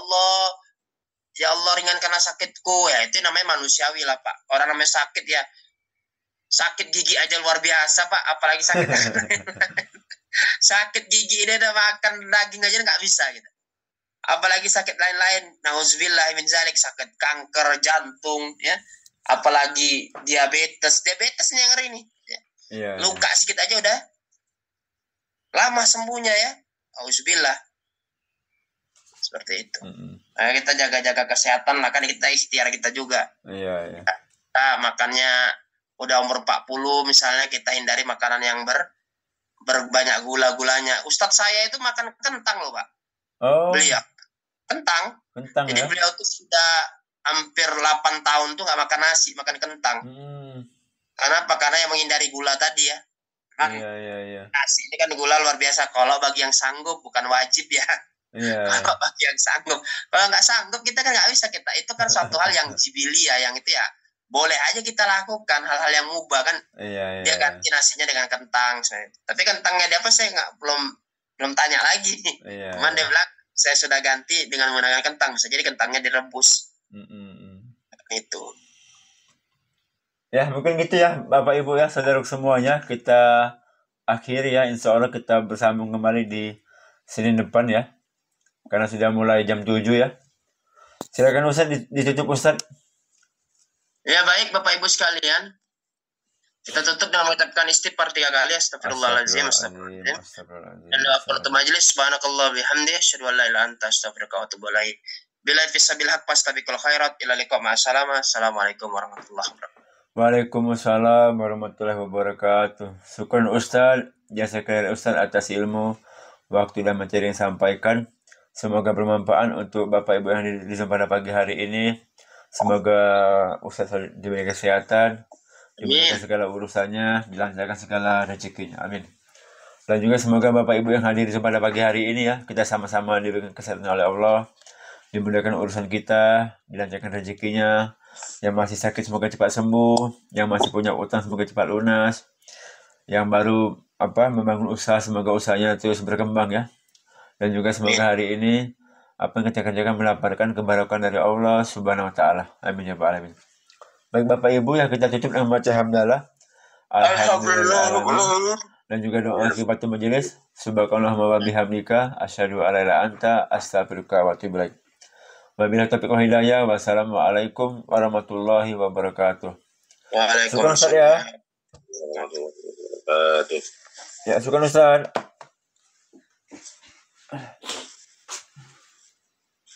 ya Allah ringankanlah sakitku, ya itu namanya manusiawi lah Pak. Orang namanya sakit ya, sakit gigi aja luar biasa Pak, apalagi sakit sakit gigi ini udah makan daging aja nggak bisa gitu. Apalagi sakit lain-lain, nauzubillah min zalik, sakit kanker jantung ya, apalagi diabetes nih yang ngeri nih. Ya. Luka sedikit aja udah lama sembuhnya ya, auzubillah. Seperti itu. Nah, kita jaga-jaga kesehatan lah, kan kita ikhtiar kita juga. Iya. Nah, makannya udah umur 40 misalnya, kita hindari makanan yang berbanyak gula-gulanya. Ustadz saya itu makan kentang loh Pak. Beliau kentang. Jadi ya? Beliau tuh sudah hampir 8 tahun tuh nggak makan nasi, makan kentang. Kenapa? Karena yang menghindari gula tadi ya. Iya. Nasi ini kan gula luar biasa. Kalau bagi yang sanggup, bukan wajib ya. Iya. Kalau bagi yang sanggup, kalau nggak sanggup kita kan nggak bisa. Itu kan suatu hal yang jibilia, yang itu ya boleh aja kita lakukan hal-hal yang mubah kan. Iya. Dia ganti nasinya dengan kentang. Tapi kentangnya dia apa saya belum tanya lagi. Iya. Cuman dia bilang saya sudah ganti dengan menggunakan kentang. Bisa jadi kentangnya direbus. Itu. Ya mungkin gitu ya Bapak Ibu ya, saudara semuanya, kita akhiri ya, insya Allah kita bersambung kembali di Senin depan ya, karena sudah mulai jam 7 ya. Silakan Ustaz, ditutup Ustaz. Ya baik Bapak Ibu sekalian, kita tutup dengan mengucapkan istighfar 3 kali. Astagfirullahaladzim, astagfirullahaladzim. Dan waktu majelis, subhanakallah bihamdi, asyhadu an la ilaha illa anta, astaghfiruka wa atubu ilaik. Bila fisabil haq fastabiqul khairat, ila liqa ma'assalamah. Assalamualaikum warahmatullahi wabarakatuh. Waalaikumsalam warahmatullahi wabarakatuh. Syukur Ustaz, jasa kalian Ustaz atas ilmu, waktu dan materi yang sampaikan. Semoga bermanfaat untuk Bapak Ibu yang di pada pagi hari ini. Semoga Ustaz diberi kesehatan, diberikan segala urusannya, dilancarkan segala rezekinya. Amin. Dan juga semoga Bapak Ibu yang hadir pada pagi hari ini ya, kita sama-sama diberikan kesehatan oleh Allah, dimudahkan urusan kita, dilancarkan rezekinya. Yang masih sakit semoga cepat sembuh, yang masih punya utang semoga cepat lunas, yang baru membangun usaha semoga usahanya terus berkembang ya. Dan juga semoga hari ini apa yang kita kerjakan mendapatkan keberkahan dari Allah Subhanahu wa taala. Amin ya rabbal alamin. Baik Bapak Ibu, yang kita tutup dengan baca hamdalah. Alhamdulillahirobbilalamin. Dan juga doa akibat majelis. Subhanallahumma wa bihamdika asyhadu an la ilaha illa anta astaghfiruka wa atubu ilaik. Wabillahi taufiq wal hidayah. Wassalamualaikum warahmatullahi wabarakatuh. Syukran Ustaz ya. Ya, syukran Ustaz.